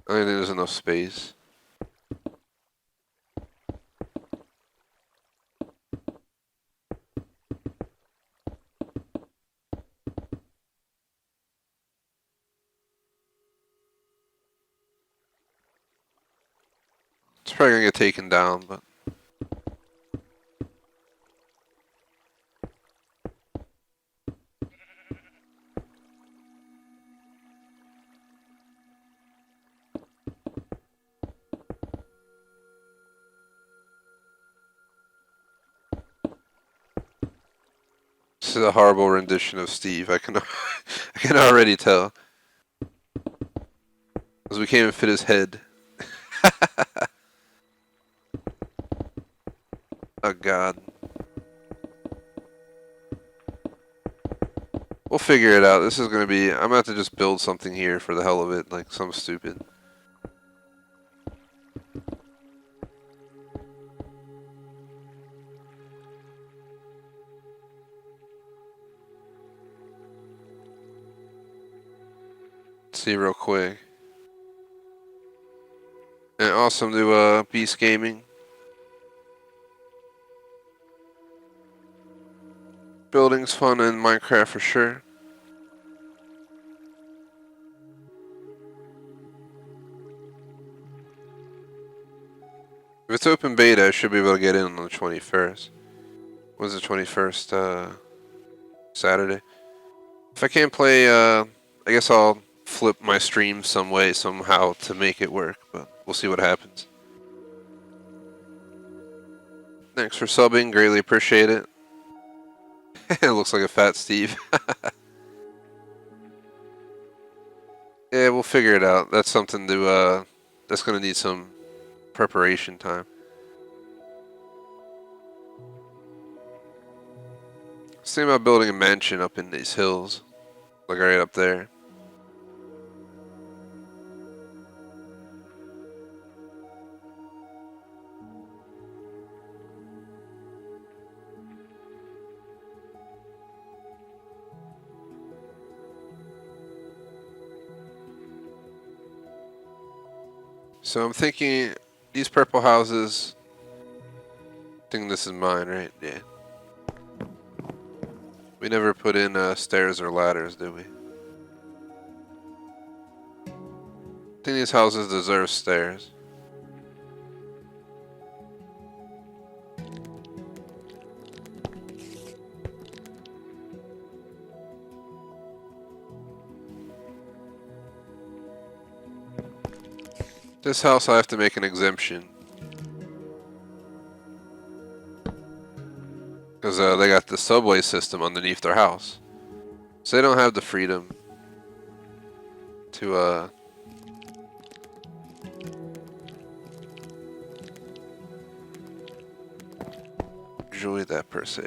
I don't think there's enough space. It's probably gonna get taken down, but this is a horrible rendition of Steve. I can I can already tell. Because we can't even fit his head. Oh god. We'll figure it out. This is gonna be... I'm gonna have to just build something here for the hell of it. Like, some stupid. see real quick. And awesome to Beast Gaming. Building's fun in Minecraft for sure. If it's open beta, I should be able to get in on the 21st. When's the 21st? Saturday. If I can't play, I guess I'll flip my stream some way, somehow, to make it work, but we'll see what happens. Thanks for subbing, greatly appreciate it. It looks like a fat Steve. Yeah, we'll figure it out. That's something to, that's gonna need some preparation time. I was thinking about building a mansion up in these hills. Like right up there. So I'm thinking these purple houses. I think this is mine, right? Yeah. We never put in stairs or ladders, did we? I think these houses deserve stairs. This house I have to make an exemption. Because they got the subway system underneath their house. So they don't have the freedom to enjoy that per se.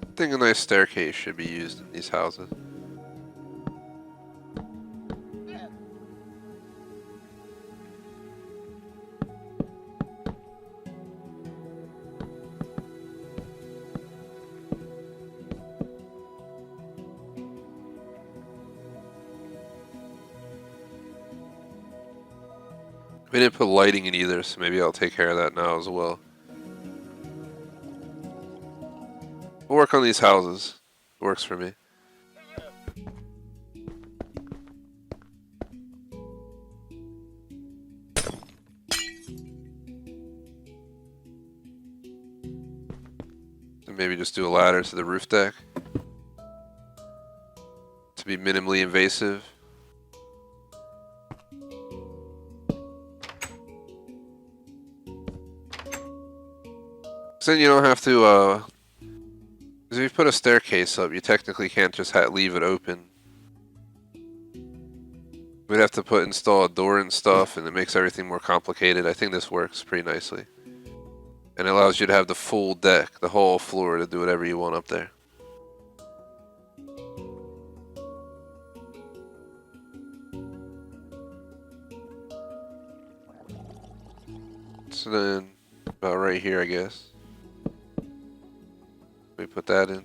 I think a nice staircase should be used in these houses. We didn't put lighting in either, so maybe I'll take care of that now as well. We'll work on these houses. Works for me. And maybe just do a ladder to the roof deck. To be minimally invasive. So then you don't have to, because if you put a staircase up, you technically can't just leave it open. We'd have to install a door and stuff, and it makes everything more complicated. I think this works pretty nicely. And it allows you to have the full deck, the whole floor, to do whatever you want up there. So then, about right here, I guess. We put that in.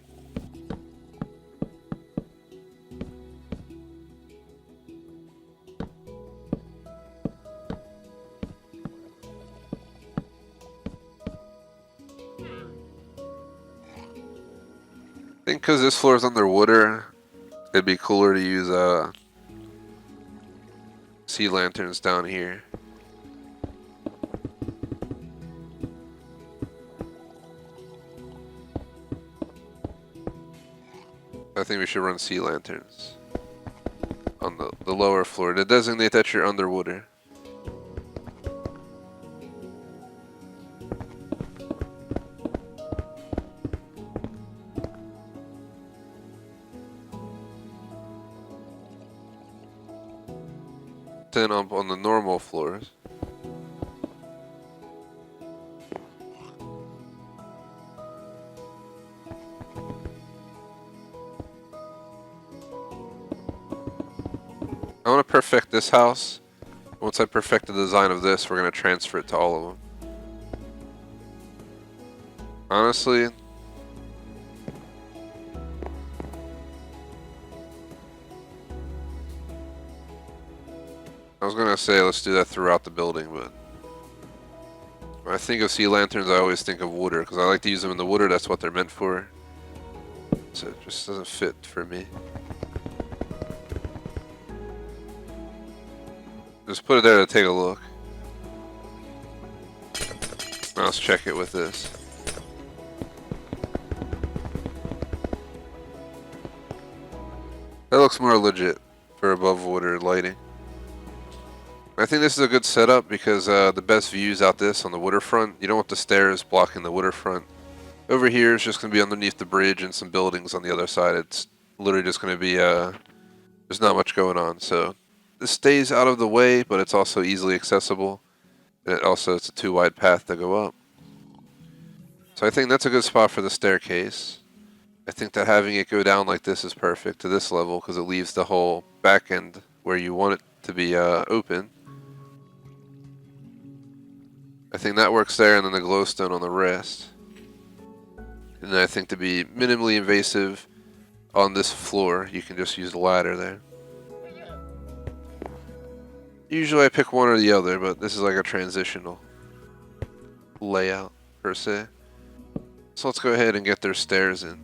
I think because this floor is underwater, it'd be cooler to use sea lanterns down here. I think we should run sea lanterns on the lower floor to designate that you're underwater. Then on the normal floors. I want to perfect this house. Once I perfect the design of this, we're going to transfer it to all of them. Honestly, I was gonna say let's do that throughout the building, but when I think of sea lanterns, I always think of water because I like to use them in the water. That's what they're meant for. So it just doesn't fit for me. Just put it there to take a look. Now let's check it with this. That looks more legit for above water lighting. I think this is a good setup because the best views out this on the waterfront. You don't want the stairs blocking the waterfront. Over here is just going to be underneath the bridge and some buildings on the other side. It's literally just going to be, there's not much going on. So this stays out of the way, but it's also easily accessible. And it's a too wide path to go up. So I think that's a good spot for the staircase. I think that having it go down like this is perfect to this level because it leaves the whole back end where you want it to be open. I think that works there, and then the glowstone on the rest. And then I think to be minimally invasive on this floor, you can just use the ladder there. Usually I pick one or the other, but this is like a transitional layout per se. So let's go ahead and get their stairs in.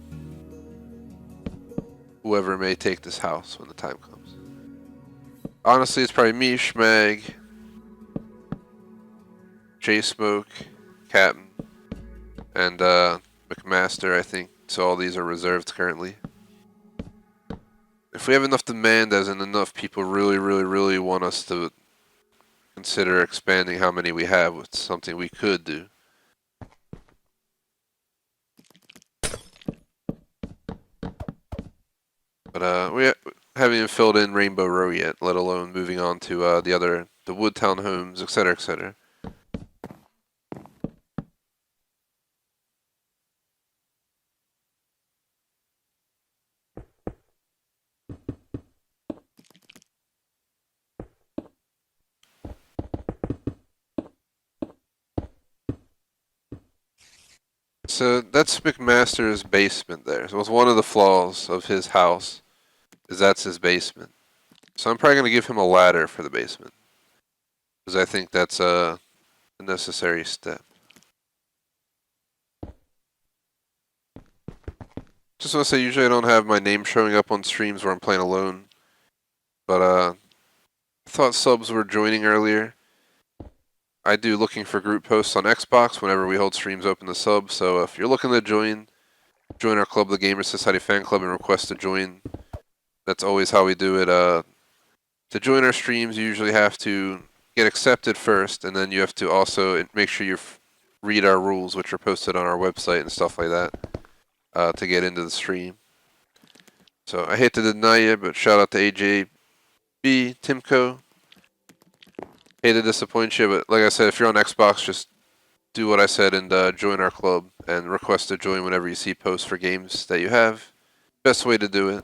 Whoever may take this house when the time comes. Honestly, it's probably me, Schmag, J-Smoke, Captain, and McMaster, I think. So all these are reserved currently. If we have enough demand, as in enough people really want us to consider expanding how many we have, it's something we could do. But we haven't even filled in Rainbow Row yet, let alone moving on to the Woodtown homes, etc., etc. So that's McMaster's basement there. So it was one of the flaws of his house, is that's his basement. So I'm probably going to give him a ladder for the basement, because I think that's a necessary step. Just want to say, usually I don't have my name showing up on streams where I'm playing alone, but I thought subs were joining earlier. I do looking for group posts on Xbox whenever we hold streams open to sub, so if you're looking to join our club, the Gamer Society Fan Club, and request to join, that's always how we do it. To join our streams, you usually have to get accepted first, and then you have to also make sure you read our rules, which are posted on our website and stuff like that, to get into the stream. So I hate to deny you, but shout out to AJB, Timco. Hate to disappoint you, but like I said, if you're on Xbox, just do what I said and join our club and request to join whenever you see posts for games that you have. Best way to do it.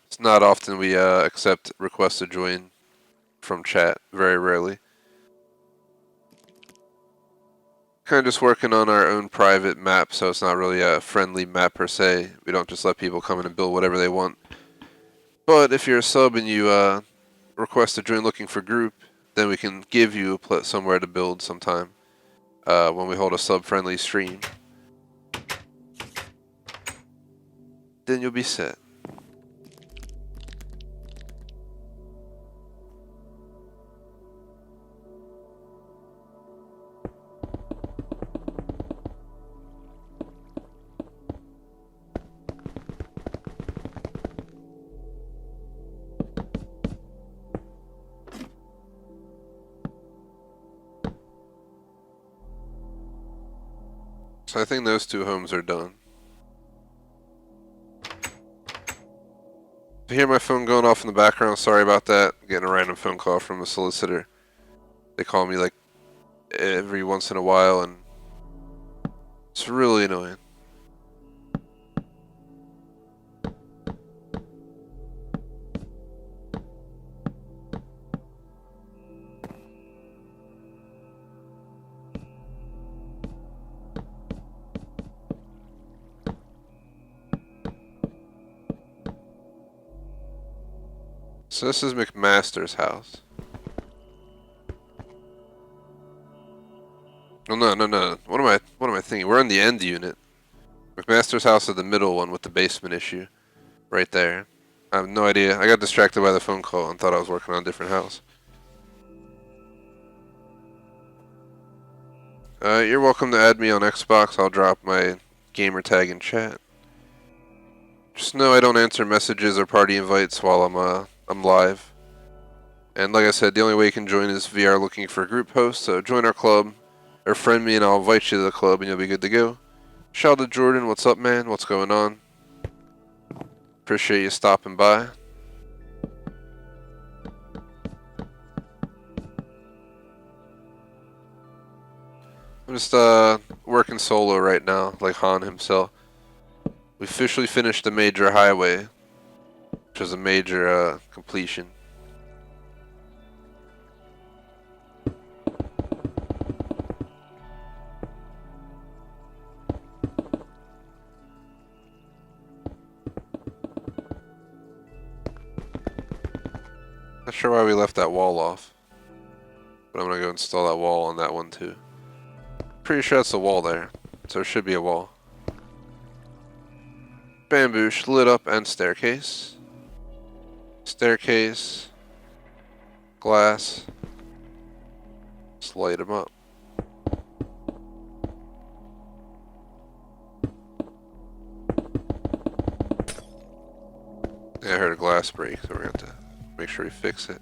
It's not often we accept requests to join from chat, very rarely. Kind of just working on our own private map, so it's not really a friendly map per se. We don't just let people come in and build whatever they want. But if you're a sub and you request to join looking for group, then we can give you somewhere to build sometime when we hold a sub-friendly stream. Then you'll be set. So I think those two homes are done. If you hear my phone going off in the background, sorry about that. I'm getting a random phone call from a solicitor. They call me like every once in a while, and it's really annoying. So this is McMaster's house. Oh no. What am I thinking? We're in the end unit. McMaster's house is the middle one with the basement issue. Right there. I have no idea. I got distracted by the phone call and thought I was working on a different house. You're welcome to add me on Xbox. I'll drop my gamer tag in chat. Just know I don't answer messages or party invites while I'm live. And like I said, the only way you can join is VR looking for a group host. So join our club or friend me and I'll invite you to the club and you'll be good to go. Shout out to Jordan. What's up, man? What's going on? Appreciate you stopping by. I'm just working solo right now, like Han himself. We officially finished the major highway, which was a major completion. Not sure why we left that wall off, but I'm gonna go install that wall on that one too. Pretty sure that's a wall there, so there should be a wall. Bamboo lit up and staircase. Staircase. Glass. Let's light them up. Yeah, I heard a glass break, so we're gonna have to make sure we fix it.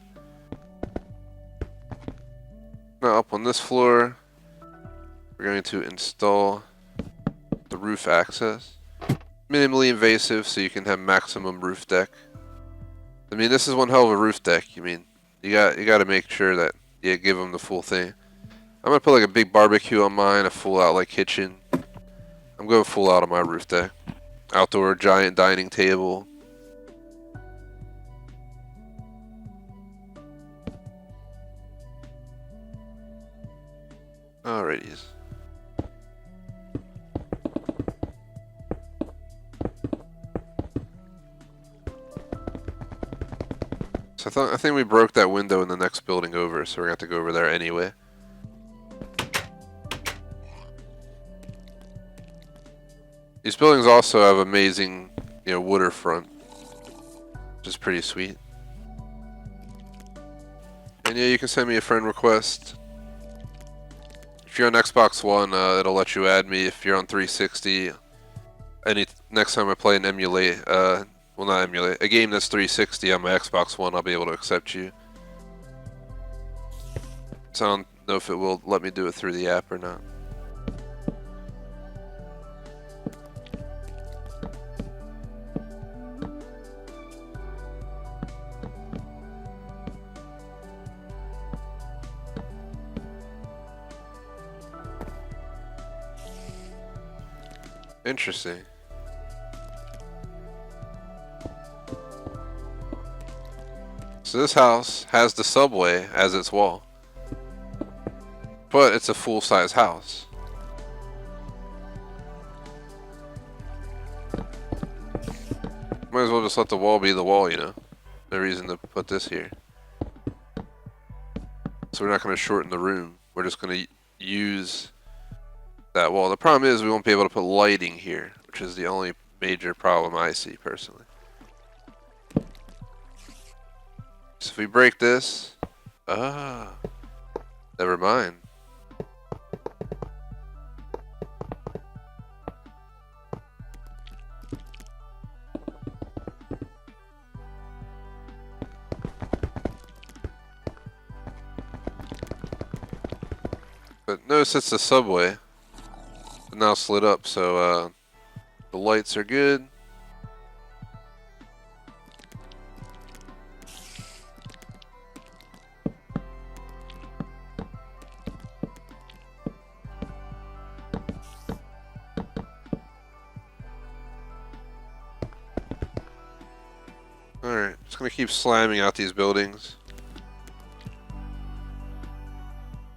Now up on this floor, we're going to install the roof access. Minimally invasive so you can have maximum roof deck. I mean, this is one hell of a roof deck. You mean, you got to make sure that you give them the full thing. I'm gonna put like a big barbecue on mine, a full out like kitchen. I'm going full out on my roof deck. Outdoor giant dining table. Alrighties. So I think we broke that window in the next building over, so we're gonna have to go over there anyway. These buildings also have amazing, waterfront, which is pretty sweet. And yeah, you can send me a friend request. If you're on Xbox One, it'll let you add me. If you're on 360, next time I play an emulate, well, not emulate, a game that's 360 on my Xbox One, I'll be able to accept you. So I don't know if it will let me do it through the app or not. Interesting. So this house has the subway as its wall, but it's a full-size house. Might as well just let the wall be the wall, No reason to put this here. So we're not going to shorten the room. We're just going to use that wall. The problem is we won't be able to put lighting here, which is the only major problem I see personally. So if we break this, never mind. But notice it's the subway. It's now slid up, so the lights are good. Alright, just gonna keep slamming out these buildings.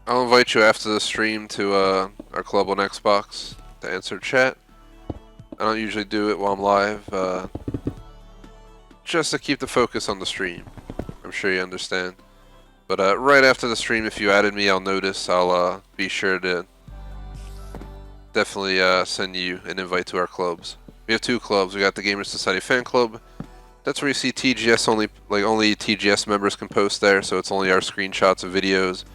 I'll invite you after the stream to our club on Xbox to answer chat. I don't usually do it while I'm live, just to keep the focus on the stream. I'm sure you understand. But right after the stream, if you added me, I'll notice. I'll be sure to definitely send you an invite to our clubs. We have 2 clubs. We got the Gamer Society Fan Club. That's where you see TGS only TGS members can post there, so it's only our screenshots of videos,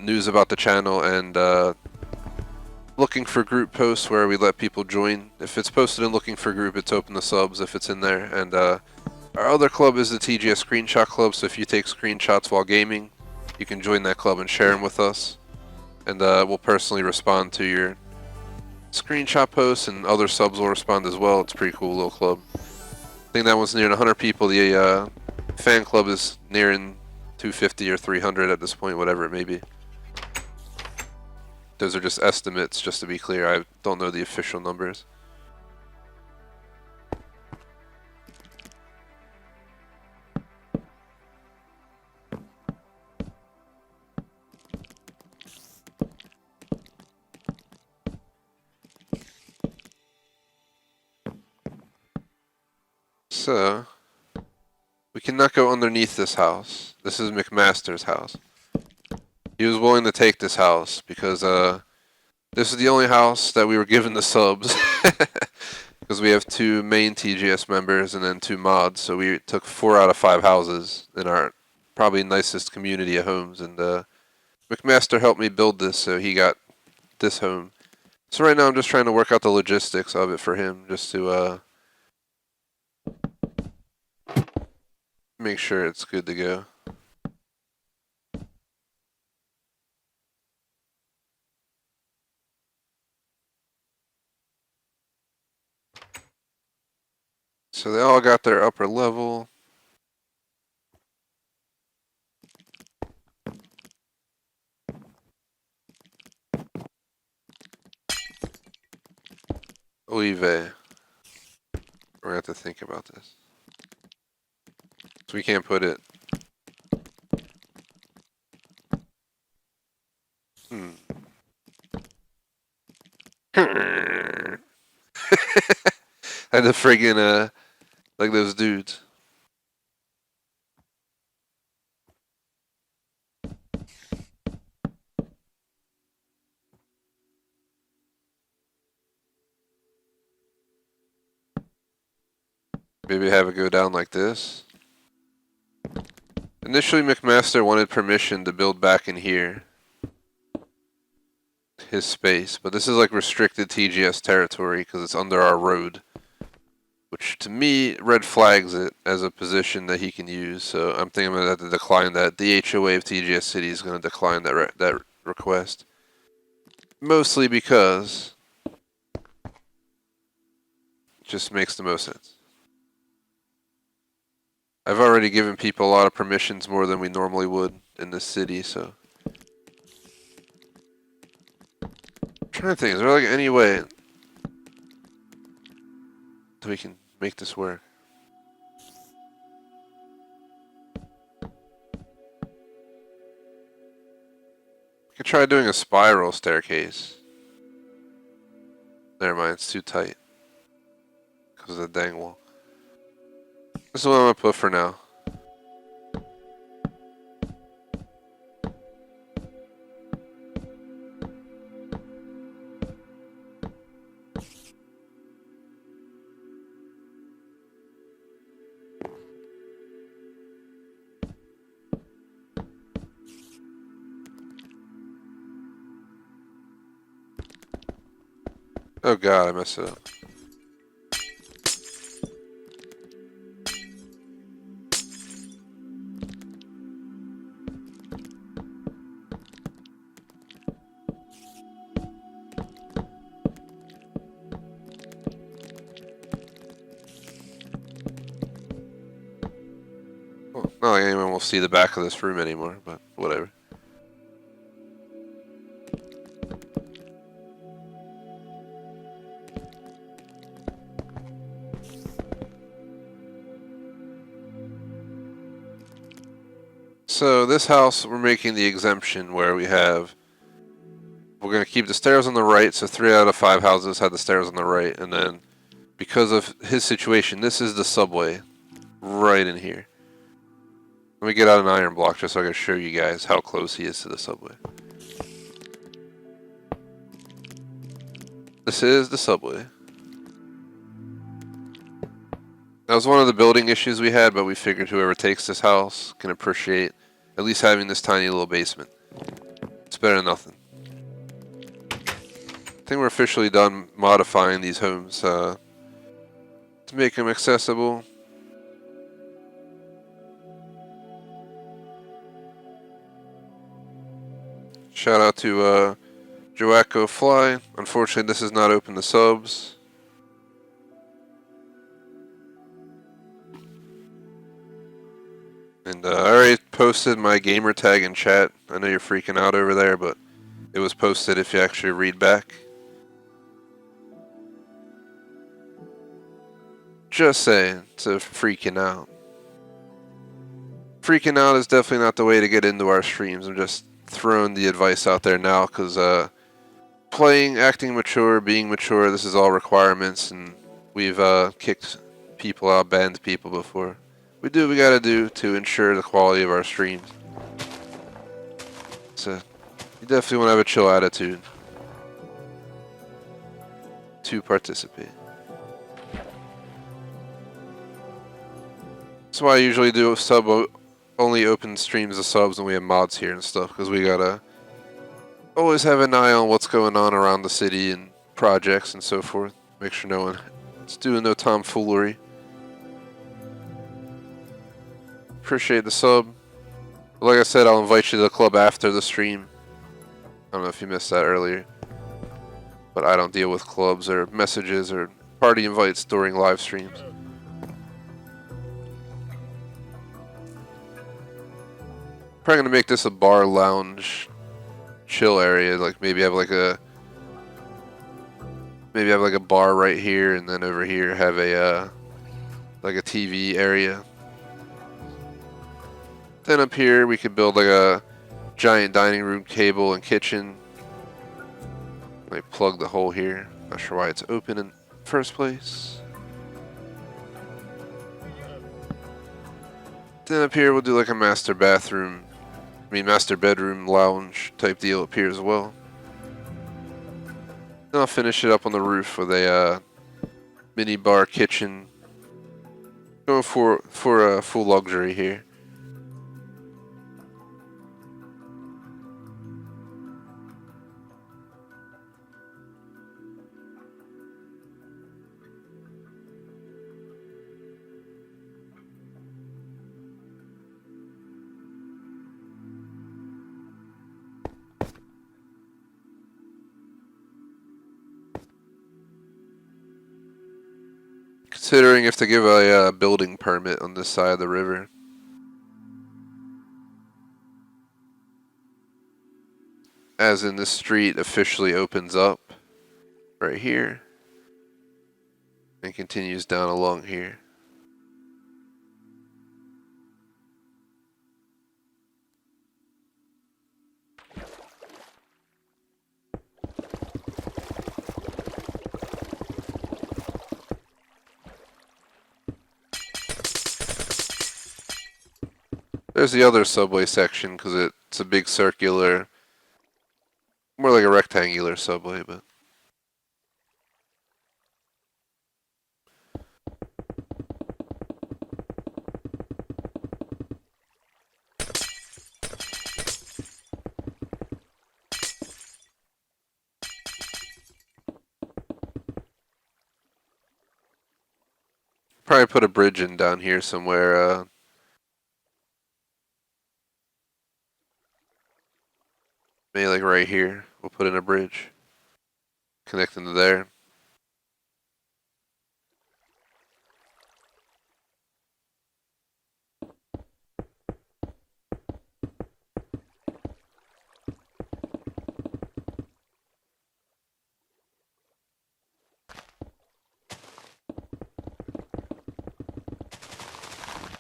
news about the channel, and looking for group posts where we let people join. If it's posted in looking for group, it's open to subs if it's in there. And our other club is the TGS Screenshot Club, so if you take screenshots while gaming, you can join that club and share them with us. And we'll personally respond to your screenshot posts, and other subs will respond as well. It's a pretty cool little club. I think that one's nearing 100 people. The fan club is nearing 250 or 300 at this point, whatever it may be. Those are just estimates, just to be clear. I don't know the official numbers. So, we cannot go underneath this house. This is McMaster's house. He was willing to take this house because this is the only house that we were given the subs. Because we have 2 main TGS members and then 2 mods, so we took 4 out of 5 houses in our probably nicest community of homes. And McMaster helped me build this, so he got this home. So right now I'm just trying to work out the logistics of it for him, just to make sure it's good to go. So they all got their upper level. Clxvii. We're gonna have to think about this. So we can't put it. And the friggin' like those dudes. Maybe have it go down like this. Initially, McMaster wanted permission to build back in here. His space, but this is like restricted TGS territory because it's under our road. Which to me, red flags it as a position that he can use, so I'm thinking I'm going to have to decline that. The HOA of TGS City is going to decline that request. Mostly because it just makes the most sense. I've already given people a lot of permissions, more than we normally would in this city, so. I'm trying to think, is there like any way that we can make this work? We could try doing a spiral staircase. Never mind, it's too tight. Because of the dang wall. This is what I'm going to put for now. Oh god, I messed it up. Well, not like anyone will see the back of this room anymore, but whatever. So this house, we're making the exemption where we're going to keep the stairs on the right, so 3 out of 5 houses had the stairs on the right, and then because of his situation, this is the subway right in here. Let me get out an iron block just so I can show you guys how close he is to the subway. This is the subway. That was one of the building issues we had, but we figured whoever takes this house can appreciate at least having this tiny little basement. It's better than nothing. I think we're officially done modifying these homes to make them accessible. Shout out to Clxvii. Unfortunately, this is not open to subs. And I already posted my gamer tag in chat. I know you're freaking out over there, but it was posted if you actually read back. Just saying, so freaking out. Freaking out is definitely not the way to get into our streams. I'm just throwing the advice out there now, because playing, acting mature, being mature, this is all requirements, and we've kicked people out, banned people before. We do what we gotta do to ensure the quality of our streams. So, you definitely want to have a chill attitude to participate. That's why I usually do only open streams of subs when we have mods here and stuff, because we gotta always have an eye on what's going on around the city and projects and so forth. Make sure no one's doing no tomfoolery. Appreciate the sub. Like I said, I'll invite you to the club after the stream. I don't know if you missed that earlier, but I don't deal with clubs or messages or party invites during live streams. Probably gonna make this a bar lounge chill area, like maybe have like a bar right here, and then over here have a like a TV area. Then up here we could build like a giant dining room table and kitchen. Like plug the hole here. Not sure why it's open in the first place. Then up here we'll do like a master bedroom lounge type deal up here as well. Then I'll finish it up on the roof with a mini bar kitchen. Going for full luxury here. Considering if to give a building permit on this side of the river. As in, this street officially opens up right here and continues down along here. There's the other subway section because it's a big circular, more like a rectangular subway, but probably put a bridge in down here somewhere. Maybe like right here, we'll put in a bridge connecting to there.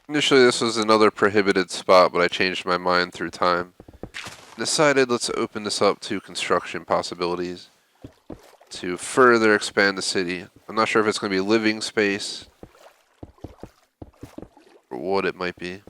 Initially this was another prohibited spot, but I changed my mind through time. Decided let's open this up to construction possibilities to further expand the city. I'm not sure if it's going to be living space or what it might be.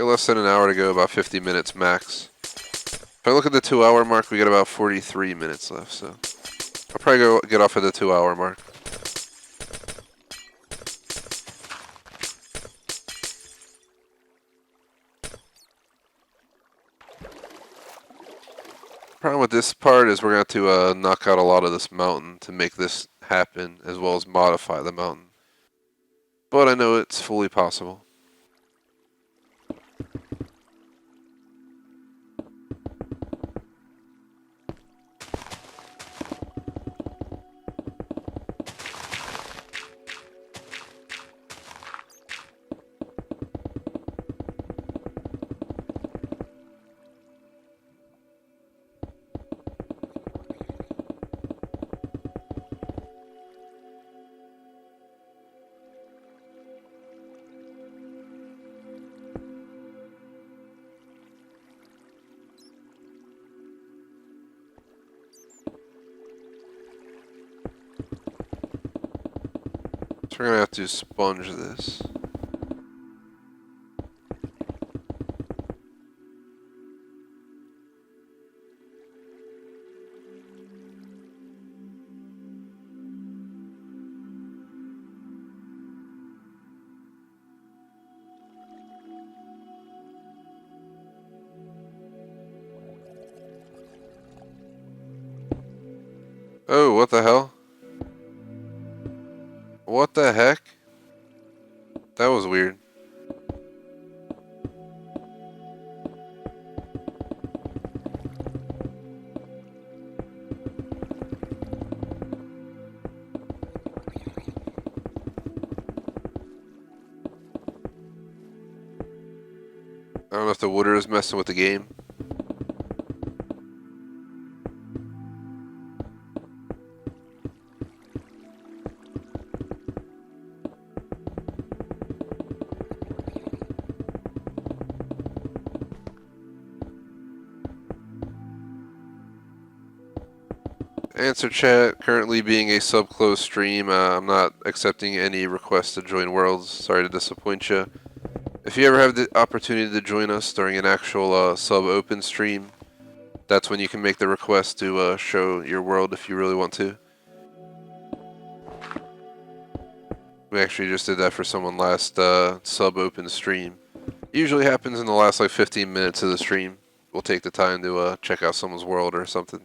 got less than an hour to go, about 50 minutes max. If I look at the 2-hour mark, we got about 43 minutes left, so I'll probably go get off at the 2-hour mark. Problem with this part is we're going to have to knock out a lot of this mountain to make this happen, as well as modify the mountain. But I know it's fully possible. So we're going to have to sponge this. Oh, what the hell? What the heck? That was weird. I don't know if the water is messing with the game. Answer chat, currently being a sub-closed stream, I'm not accepting any requests to join worlds. Sorry to disappoint you. If you ever have the opportunity to join us during an actual sub-open stream, that's when you can make the request to show your world if you really want to. We actually just did that for someone last sub-open stream. Usually happens in the last like 15 minutes of the stream. We'll take the time to check out someone's world or something.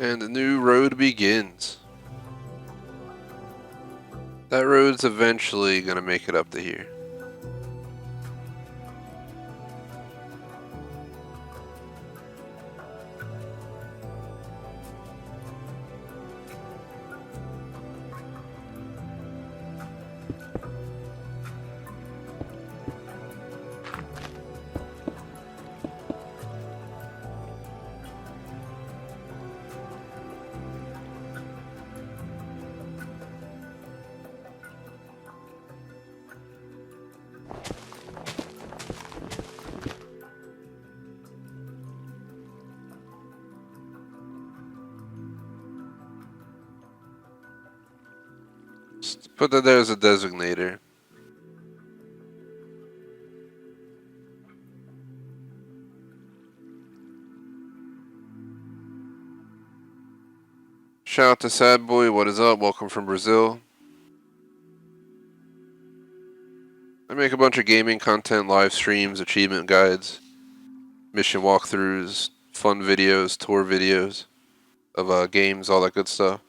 And the new road begins. That road's eventually gonna make it up to here. Just put that there as a designator. Shout out to Sad Boy, what is up? Welcome from Brazil. I make a bunch of gaming content, live streams, achievement guides, mission walkthroughs, fun videos, tour videos of games, all that good stuff.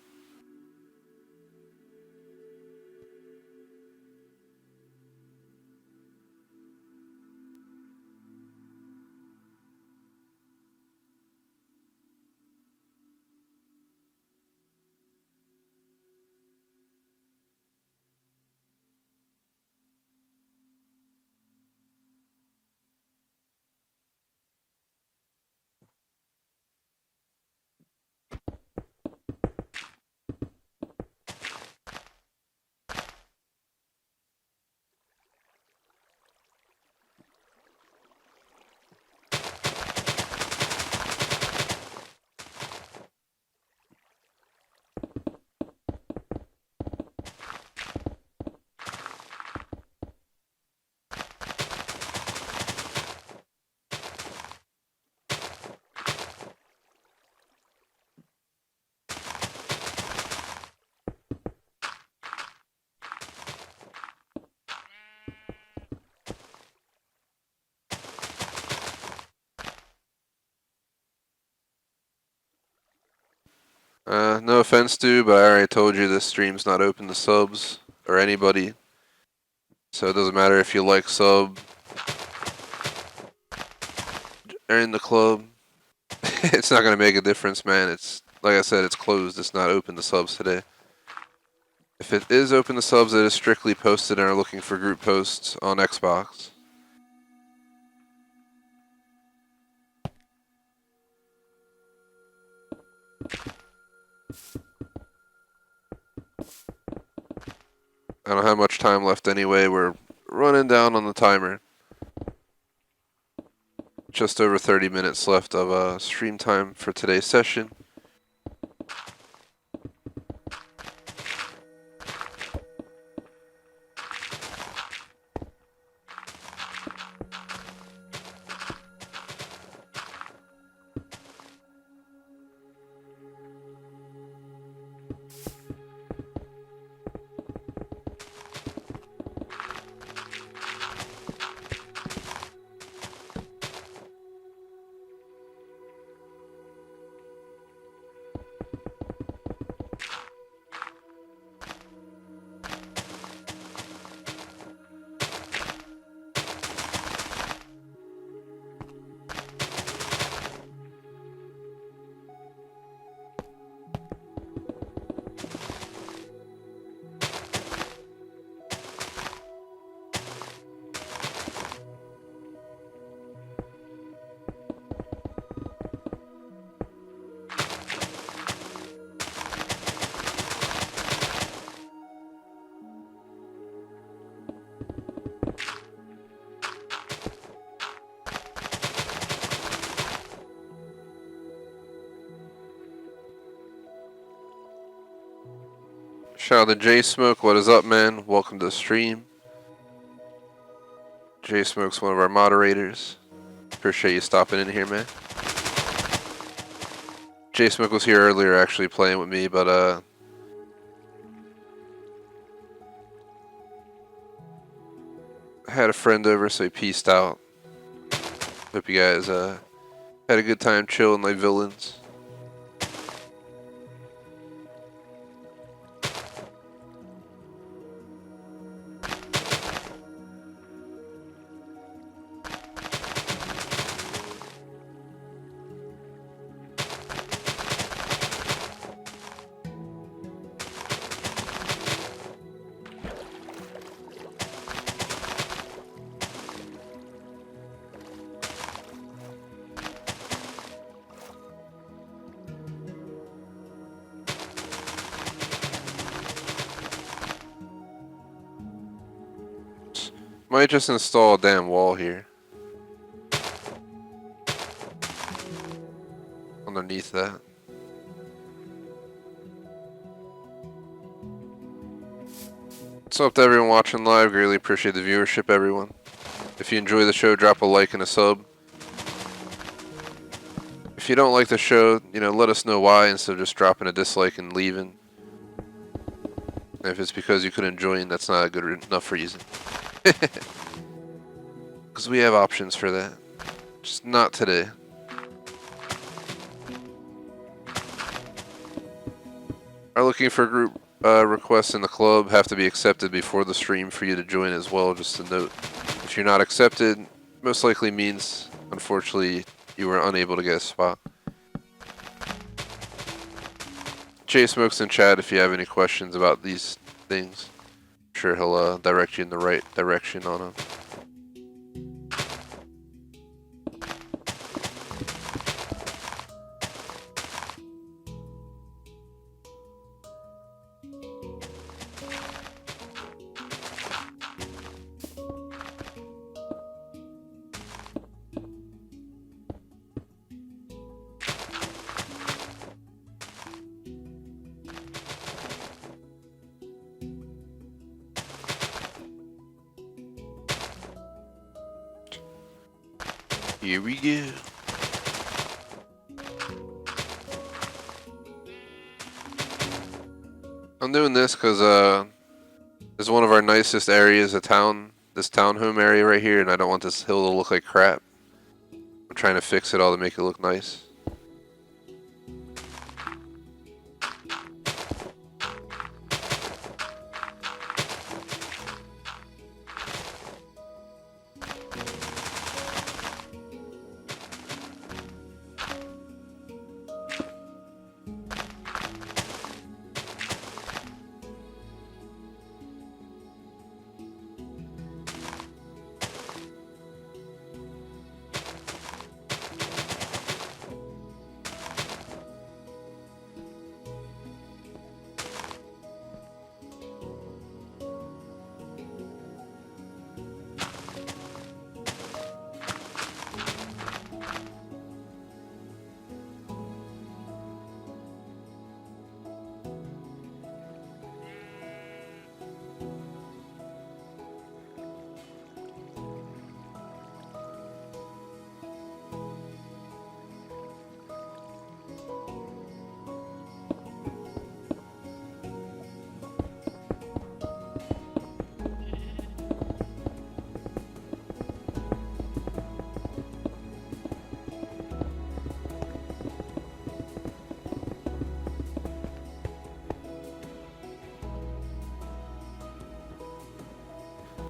No offense, dude, but I already told you this stream's not open to subs or anybody. So it doesn't matter if you like sub or in the club. It's not gonna make a difference, man. It's like I said, it's closed. It's not open to subs today. If it is open to subs, it is strictly posted and are looking for group posts on Xbox. I don't have much time left anyway. We're running down on the timer. Just over 30 minutes left of stream time for today's session. Shout out to J Smoke, what is up, man? Welcome to the stream. J Smoke's one of our moderators. Appreciate you stopping in here, man. J Smoke was here earlier actually playing with me, but I had a friend over, so he peaced out. Hope you guys had a good time chilling like villains. Might just install a damn wall here. Underneath that. What's up to everyone watching live? Greatly appreciate the viewership, everyone. If you enjoy the show, drop a like and a sub. If you don't like the show, let us know why instead of just dropping a dislike and leaving. And if it's because you couldn't join, that's not a good enough reason. Because we have options for that. Just not today. Are looking for group requests in the club, have to be accepted before the stream for you to join as well, just a note. If you're not accepted, most likely means, unfortunately, you were unable to get a spot. Jay Smokes in chat if you have any questions about these things. I'm sure he'll direct you in the right direction on them. Here we go. I'm doing this because this is one of our nicest areas of town, this townhome area right here, and I don't want this hill to look like crap. I'm trying to fix it all to make it look nice.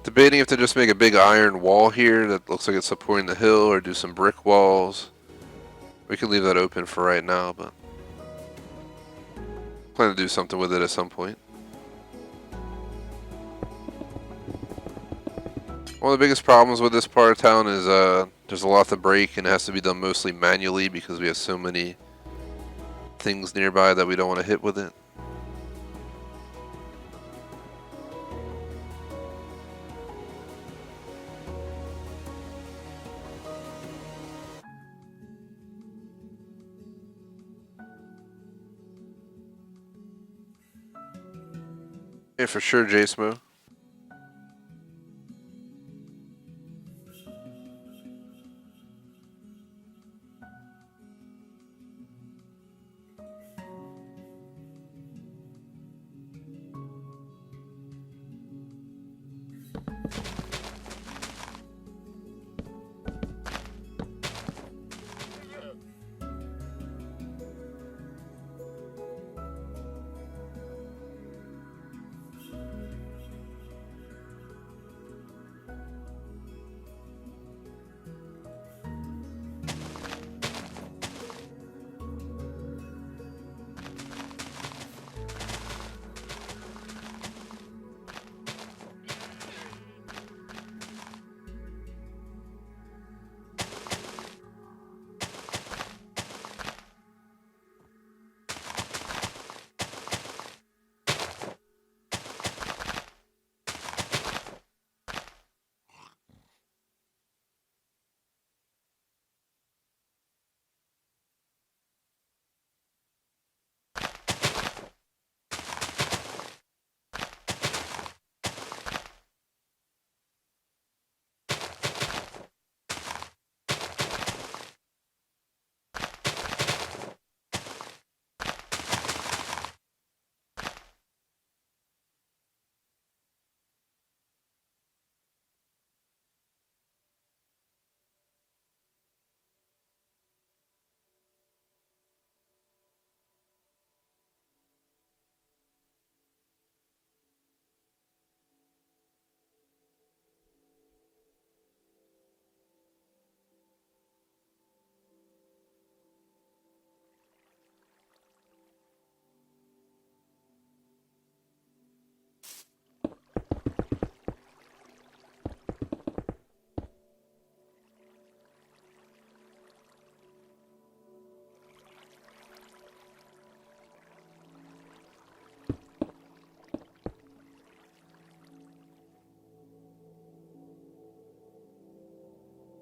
Debating if to just make a big iron wall here that looks like it's supporting the hill or do some brick walls. We can leave that open for right now, but plan to do something with it at some point. One of the biggest problems with this part of town is there's a lot to break and it has to be done mostly manually because we have so many things nearby that we don't want to hit with it. Yeah, for sure, J-Smo.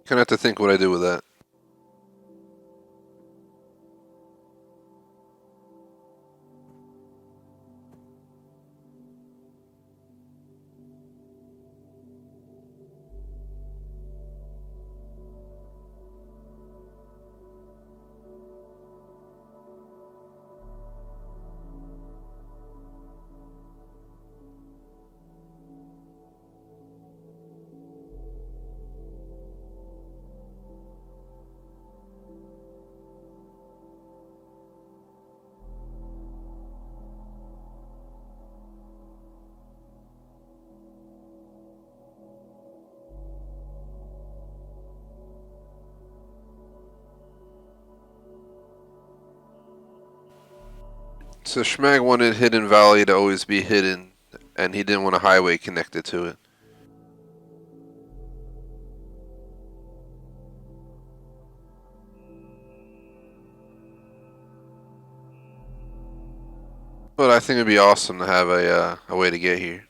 Gonna have to think what I do with that. So Schmag wanted Hidden Valley to always be hidden, and he didn't want a highway connected to it. But I think it'd be awesome to have a way to get here.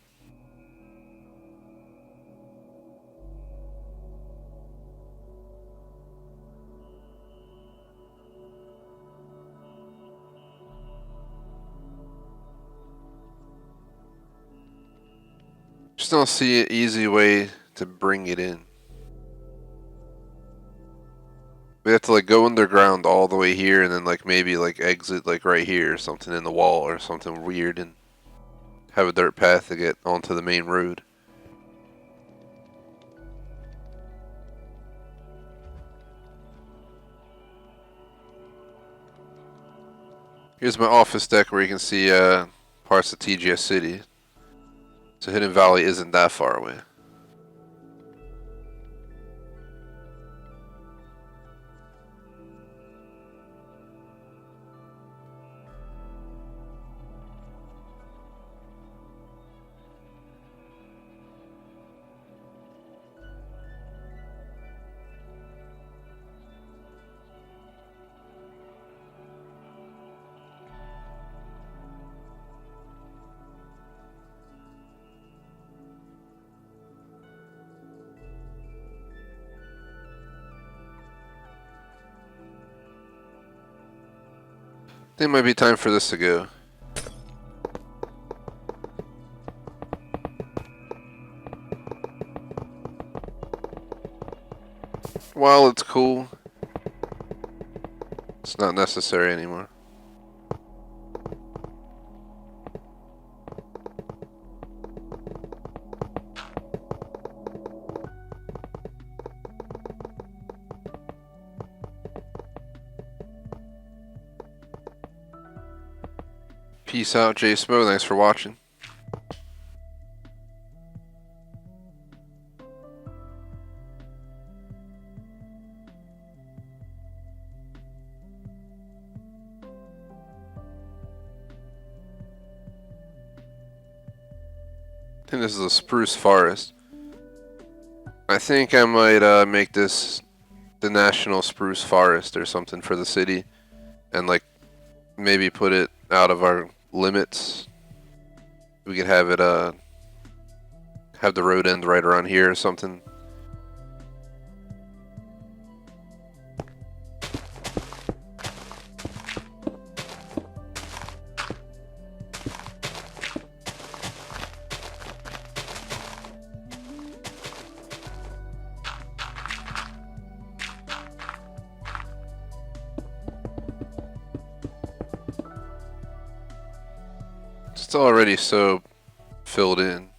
Just don't see an easy way to bring it in. We have to like go underground all the way here and then like maybe like exit like right here or something in the wall or something weird and have a dirt path to get onto the main road. Here's my office deck where you can see parts of TGS City. So Hidden Valley isn't that far away. I think it might be time for this to go. While it's cool, it's not necessary anymore. Peace out, Jay Smo. Thanks for watching. I think this is a spruce forest. I think I might make this the national spruce forest or something for the city, and like maybe put it out of our limits. We could have it have the road end right around here or something. It's already so filled in.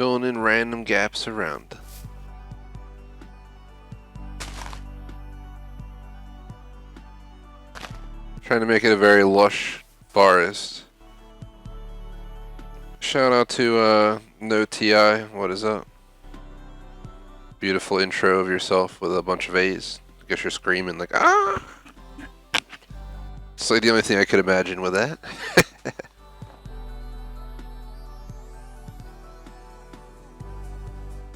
Filling in random gaps around. Trying to make it a very lush forest. Shout out to No TI. What is up? Beautiful intro of yourself with a bunch of A's. I guess you're screaming like, ah! It's like the only thing I could imagine with that.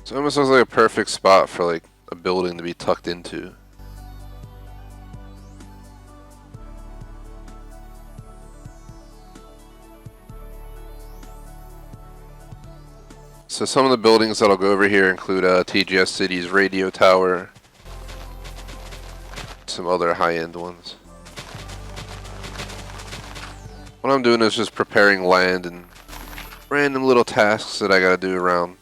It almost looks like a perfect spot for like a building to be tucked into. So some of the buildings that'll go over here include TGS City's radio tower, some other high-end ones. What I'm doing is just preparing land and random little tasks that I gotta do around.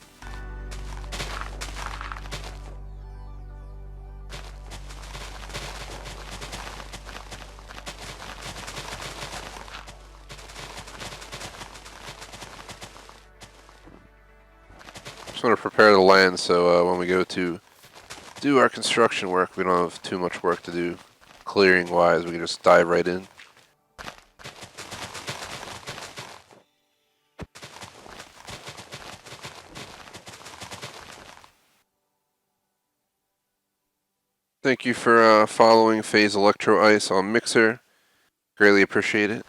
Just want to prepare the land so when we go to do our construction work, we don't have too much work to do clearing wise. We can just dive right in. Thank you for following Phase Electro Ice on Mixer. Greatly appreciate it.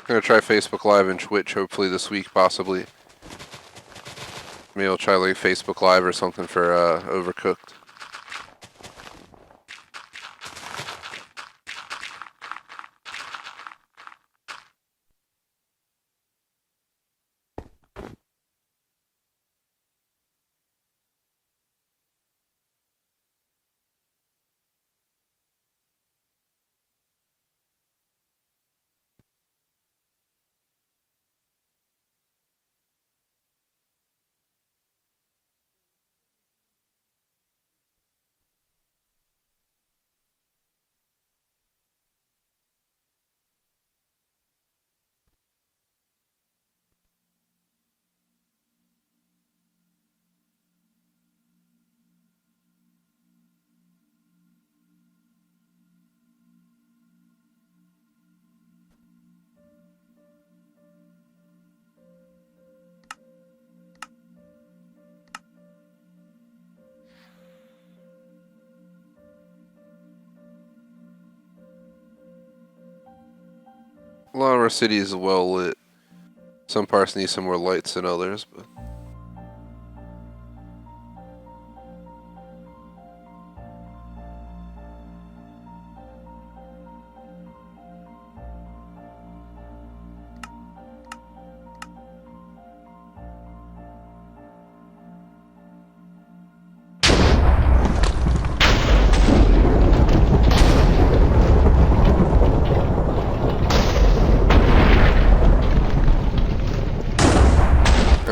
I'm gonna try Facebook Live and Twitch hopefully this week, possibly. Maybe I'll try like Facebook Live or something for Overcooked. A lot of our cities is well lit. Some parts need some more lights than others, but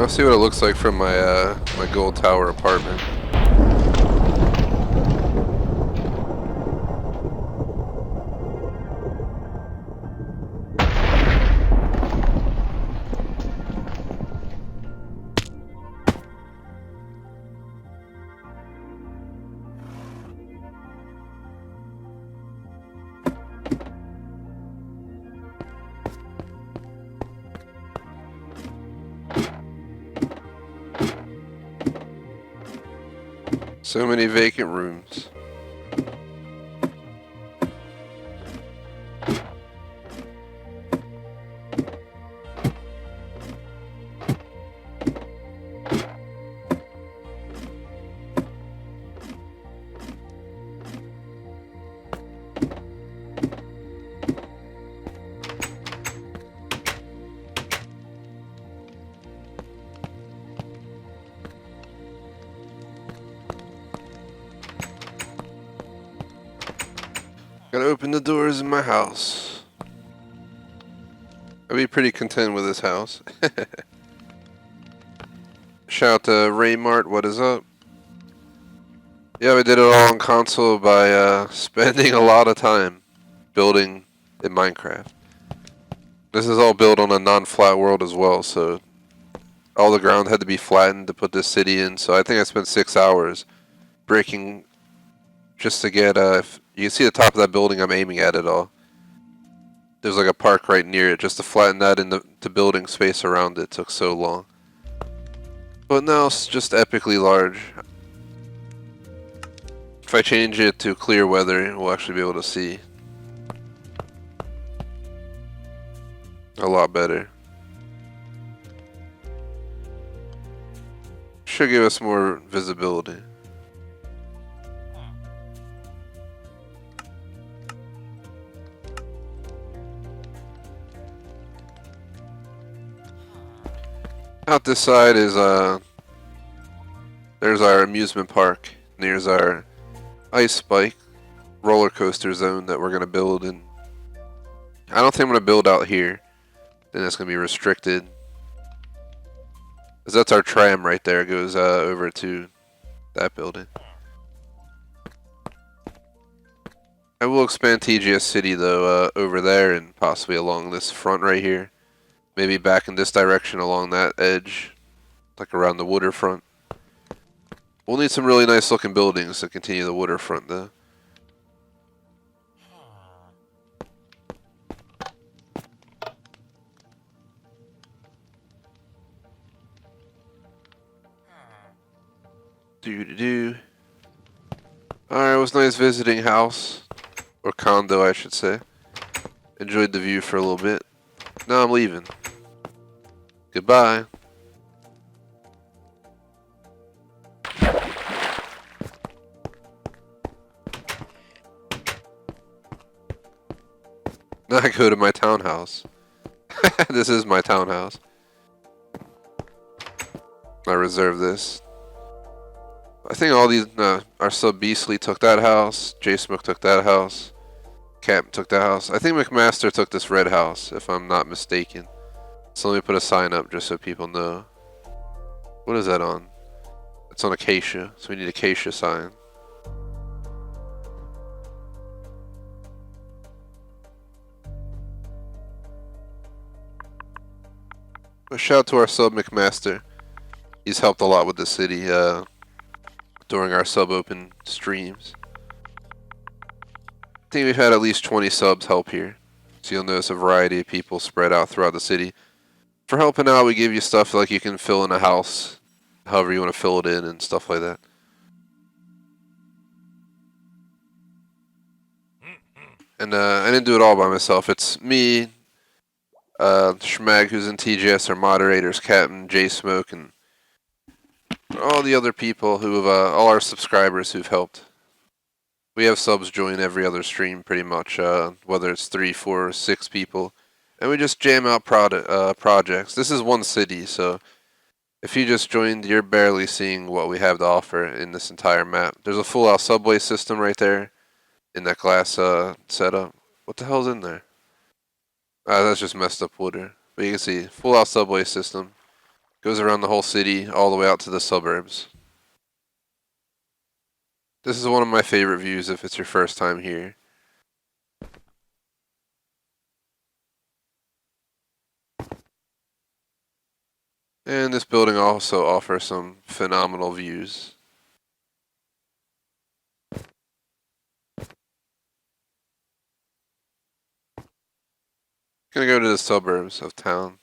I'll see what it looks like from my my gold tower apartment. So many vacant rooms. Gotta open the doors in my house. I'd be pretty content with this house. Shout out to Ray Mart, what is up? Yeah, we did it all on console by spending a lot of time building in Minecraft. This is all built on a non-flat world as well, so all the ground had to be flattened to put this city in. So I think I spent 6 hours breaking just to get. You can see the top of that building. I'm aiming at it all. There's like a park right near it. Just to flatten that in the building space around it took so long. But now it's just epically large. If I change it to clear weather, we'll actually be able to see a lot better. Should give us more visibility. Out this side is there's our amusement park. There's our ice spike roller coaster zone that we're gonna build, and I don't think I'm gonna build out here. Then it's gonna be restricted. Cause that's our tram right there. It goes over to that building. I will expand TGS City though over there and possibly along this front right here. Maybe back in this direction along that edge, like around the waterfront. We'll need some really nice looking buildings to continue the waterfront though. Doo-doo-doo. Alright, it was nice visiting house. Or condo, I should say. Enjoyed the view for a little bit. Now I'm leaving. Goodbye. Now I go to my townhouse. This is my townhouse. I reserve this. I think all these, our sub Beastly took that house. J Smoke took that house. Cap took that house. I think McMaster took this red house, if I'm not mistaken. So let me put a sign up just so people know. What is that on? It's on Acacia, so we need Acacia sign. But shout out to our sub McMaster. He's helped a lot with the city during our sub open streams. I think we've had at least 20 subs help here. So you'll notice a variety of people spread out throughout the city. For helping out, we give you stuff like you can fill in a house, however you want to fill it in and stuff like that. And I didn't do it all by myself. It's me, Schmag, who's in TGS, our moderators, Captain, J Smoke, and all the other people who have, all our subscribers who've helped. We have subs join every other stream pretty much, whether it's 3, 4, 6 people. And we just jam out projects. This is one city, so if you just joined, you're barely seeing what we have to offer in this entire map. There's a full-out subway system right there in that glass setup. What the hell's in there? That's just messed up water. But you can see, full-out subway system. Goes around the whole city, all the way out to the suburbs. This is one of my favorite views if it's your first time here. And this building also offers some phenomenal views. Gonna go to the suburbs of town.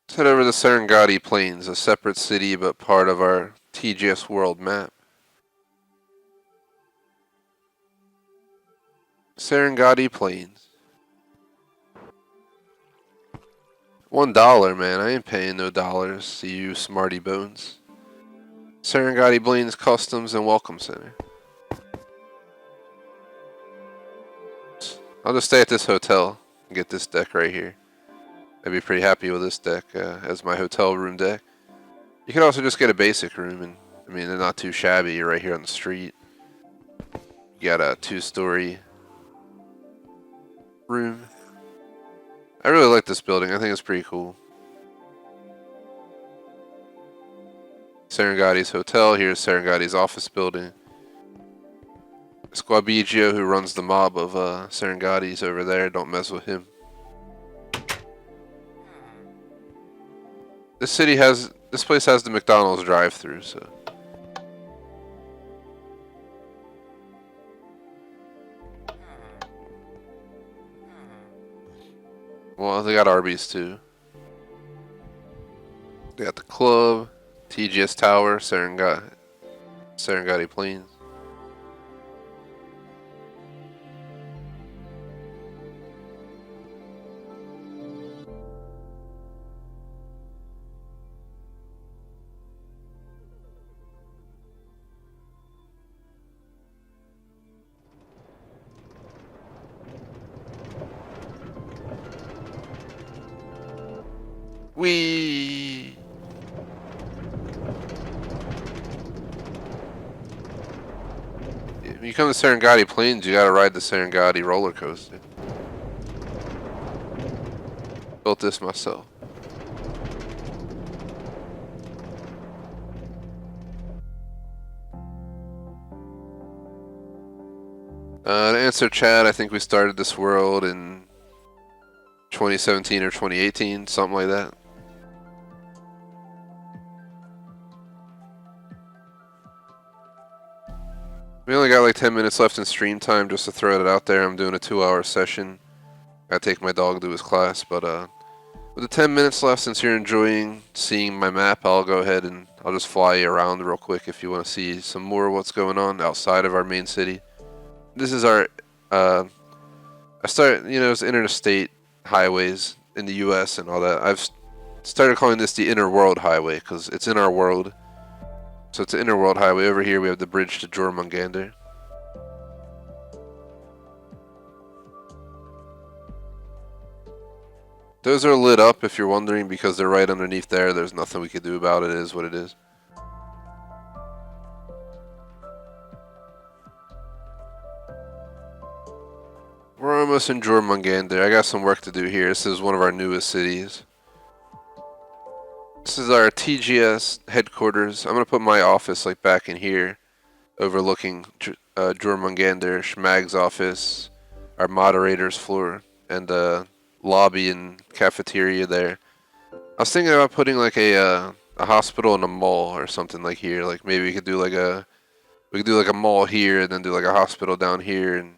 Let's head over to the Stonehengd Plains, a separate city but part of our TGS world map. Stonehengd Plains. $1, man. I ain't paying no dollars to you smarty bones. Stonehengd Plains Customs and Welcome Center. I'll just stay at this hotel and get this deck right here. I'd be pretty happy with this deck as my hotel room deck. You can also just get a basic room, and I mean, they're not too shabby. You're right here on the street. You got a 2-story room. I really like this building. I think it's pretty cool. Serengati's hotel. Here's Serengati's office building. Squabigio, who runs the mob of Serengati's over there. Don't mess with him. This place has the McDonald's drive-thru, so. Well, they got Arby's too. They got the club, TGS Tower, Serengati Plains. Whee! When you come to Serengati Plains, you gotta ride the Serengati roller coaster. Built this myself. To answer chat, I think we started this world in 2017 or 2018, something like that. We only got like 10 minutes left in stream time, just to throw it out there. I'm doing a 2-hour session. Gotta take my dog to his class, but with the 10 minutes left, since you're enjoying seeing my map, I'll go ahead and I'll just fly you around real quick if you want to see some more of what's going on outside of our main city. This is our, it's interstate highways in the U.S. and all that. I've started calling this the Inner World Highway because it's in our world. So it's an Inner World Highway. Over here we have the bridge to Jormungandr. Those are lit up if you're wondering, because they're right underneath there. There's nothing we could do about it. It is what it is. We're almost in Jormungandr. I got some work to do here. This is one of our newest cities. This is our TGS headquarters. I'm going to put my office like back in here, overlooking Jormungandr, Schmag's office, our moderator's floor, and the lobby and cafeteria there. I was thinking about putting like a hospital and a mall or something like here. Like maybe we could do like a mall here and then do like a hospital down here, and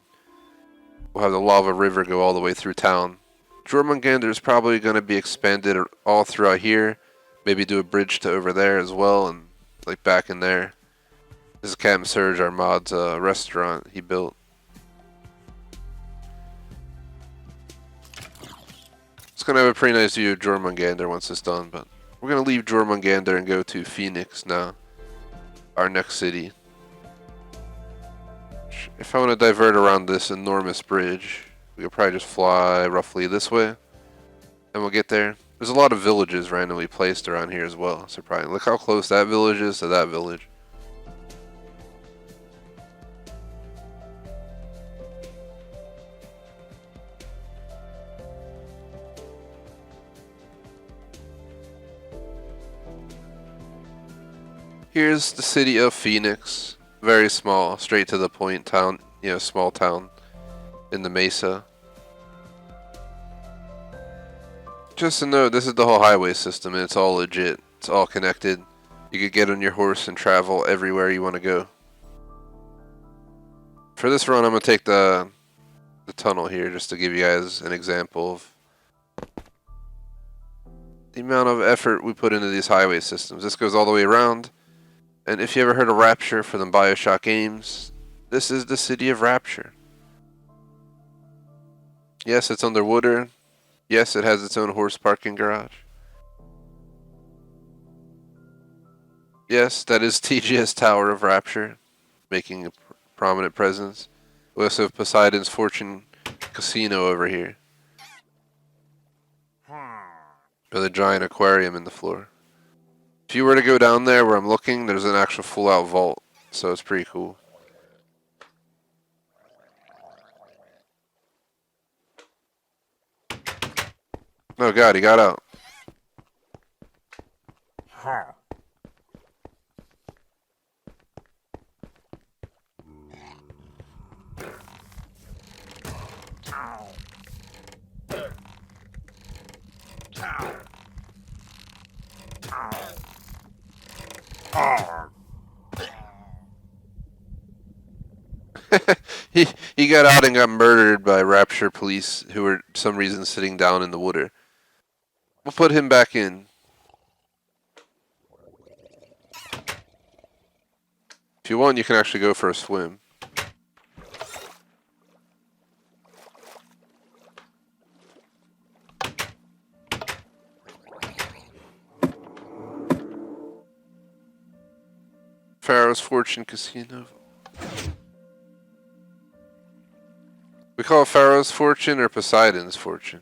we'll have the lava river go all the way through town. Jormungandr is probably going to be expanded all throughout here. Maybe do a bridge to over there as well, and like back in there. This is Captain Surge, our mod's restaurant he built. It's going to have a pretty nice view of Jormungandr once it's done, but we're going to leave Jormungandr and go to Phoenix now, our next city. If I want to divert around this enormous bridge, we could probably just fly roughly this way, and we'll get there. There's a lot of villages randomly placed around here as well, surprising. Look how close that village is to that village. Here's the city of Phoenix. Very small, straight to the point town, small town in the mesa. Just to note, this is the whole highway system, and it's all legit. It's all connected. You could get on your horse and travel everywhere you want to go. For this run, I'm going to take the tunnel here just to give you guys an example of the amount of effort we put into these highway systems. This goes all the way around. And if you ever heard of Rapture for the BioShock games, this is the city of Rapture. Yes, it's underwater. Yes, it has its own horse parking garage. Yes, that is TGS Tower of Rapture, making a prominent presence. We also have Poseidon's Fortune Casino over here. With a giant aquarium in the floor. If you were to go down there where I'm looking, there's an actual full-out vault, so it's pretty cool. Oh god, he got out. he he got out and got murdered by Rapture police who were for some reason sitting down in the water. We'll put him back in. If you want, you can actually go for a swim. Pharaoh's Fortune Casino. We call it Pharaoh's Fortune or Poseidon's Fortune?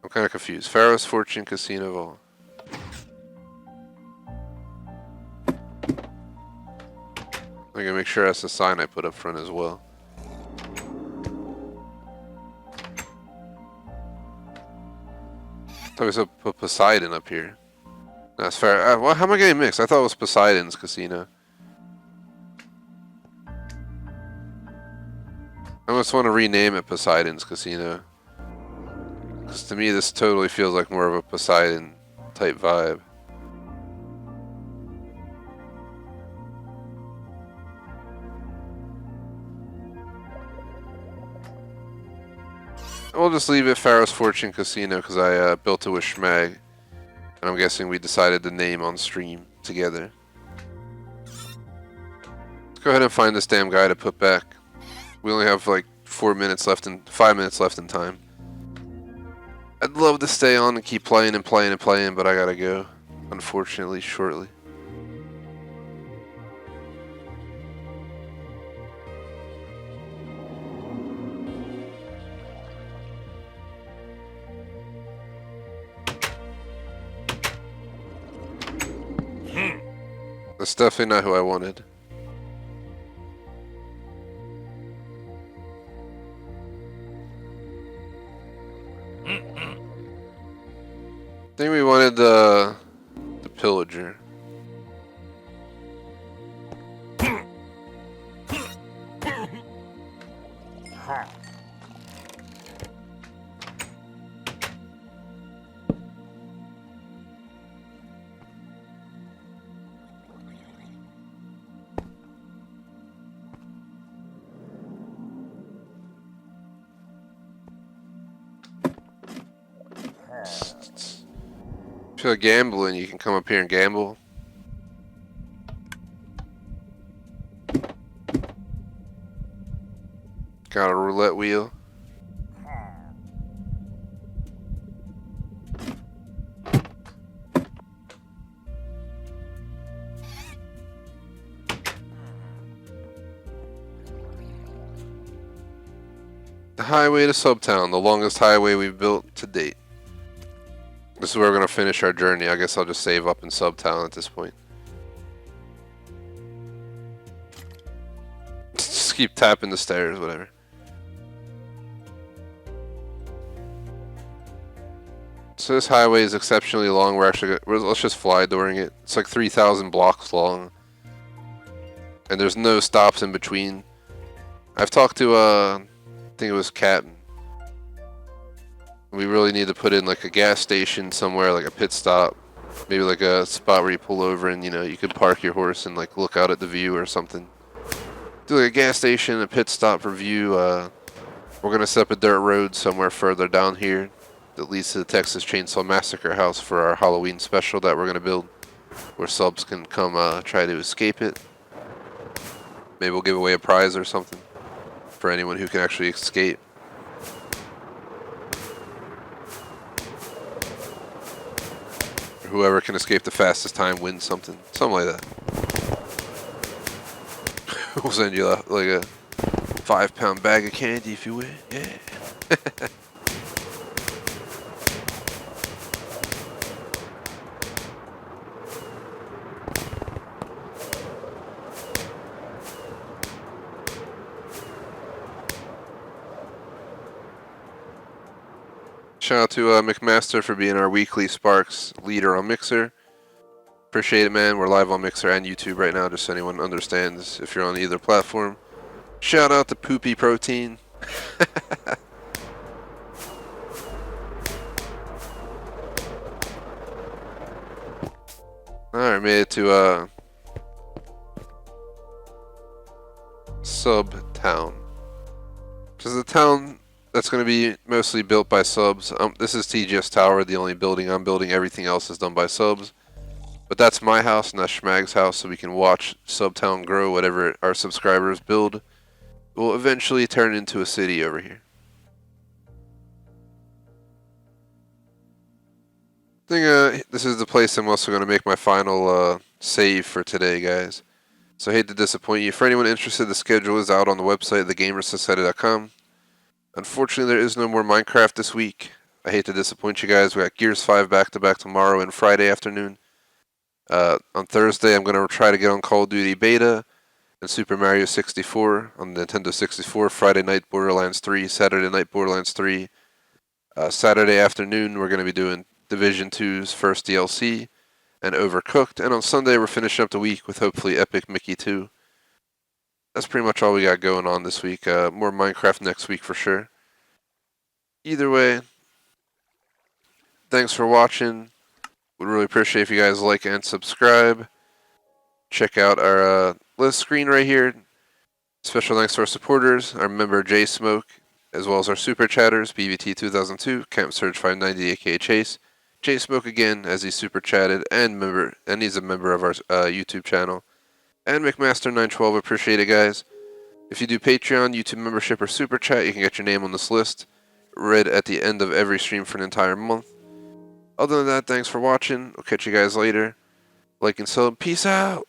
I'm kind of confused. Pharaoh's Fortune Casino Vault. I gotta make sure that's the sign I put up front as well. I thought we said put Poseidon up here. That's fair. How am I getting mixed? I thought it was Poseidon's Casino. I almost want to rename it Poseidon's Casino. Because to me this totally feels like more of a Poseidon type vibe. We'll just leave it Pharaoh's Fortune Casino because I built it with Schmag. And I'm guessing we decided the name on stream together. Let's go ahead and find this damn guy to put back. We only have like 5 minutes left in time. I'd love to stay on and keep playing and playing and playing, but I gotta go, unfortunately, shortly. That's definitely not who I wanted. I think we wanted the pillager. If you're gambling, you can come up here and gamble. Got a roulette wheel. The highway to Subtown, the longest highway we've built to date. This is where we're going to finish our journey. I guess I'll just save up in Subtown at this point. Just keep tapping the stairs, whatever. So this highway is exceptionally long. Let's just fly during it. It's like 3,000 blocks long. And there's no stops in between. I've talked to, I think it was Captain. We really need to put in like a gas station somewhere, like a pit stop. Maybe like a spot where you pull over and, you know, you could park your horse and like look out at the view or something. Do like a gas station, a pit stop for view. We're going to set up a dirt road somewhere further down here that leads to the Texas Chainsaw Massacre house for our Halloween special that we're going to build, where subs can come try to escape it. Maybe we'll give away a prize or something for anyone who can actually escape. Whoever can escape the fastest time wins something. Something like that. We'll send you like a 5-pound bag of candy if you win. Yeah. Shout out to McMaster for being our weekly Sparks leader on Mixer. Appreciate it, man. We're live on Mixer and YouTube right now, just so anyone understands if you're on either platform. Shout out to Poopy Protein. Alright, made it to Sub Town. This is a town that's going to be mostly built by subs. This is TGS Tower, the only building I'm building. Everything else is done by subs. But that's my house and that's Schmag's house, so we can watch Subtown grow. Whatever our subscribers build will eventually turn into a city over here. I think this is the place I'm also going to make my final save for today, guys. So I hate to disappoint you. For anyone interested, the schedule is out on the website, thegamersociety.com. Unfortunately, there is no more Minecraft this week. I hate to disappoint you guys. We got Gears 5 back-to-back tomorrow and Friday afternoon. On Thursday, I'm going to try to get on Call of Duty Beta and Super Mario 64 on Nintendo 64. Friday night, Borderlands 3. Saturday night, Borderlands 3. Saturday afternoon, we're going to be doing Division 2's first DLC and Overcooked. And on Sunday, we're finishing up the week with hopefully Epic Mickey 2. That's pretty much all we got going on this week. More Minecraft next week for sure. Either way, thanks for watching. Would really appreciate if you guys like and subscribe. Check out our list screen right here. Special thanks to our supporters, our member J Smoke, as well as our super chatters, BBT 2002, Camp Surge 590, aka Chase, J Smoke again as he super chatted, and he's a member of our YouTube channel, and McMaster 912. Appreciate it, guys. If you do Patreon, YouTube membership, or super chat, you can get your name on this list, read at the end of every stream for an entire month. Other than that, thanks for watching. I'll catch you guys later. Like and sub. Peace out.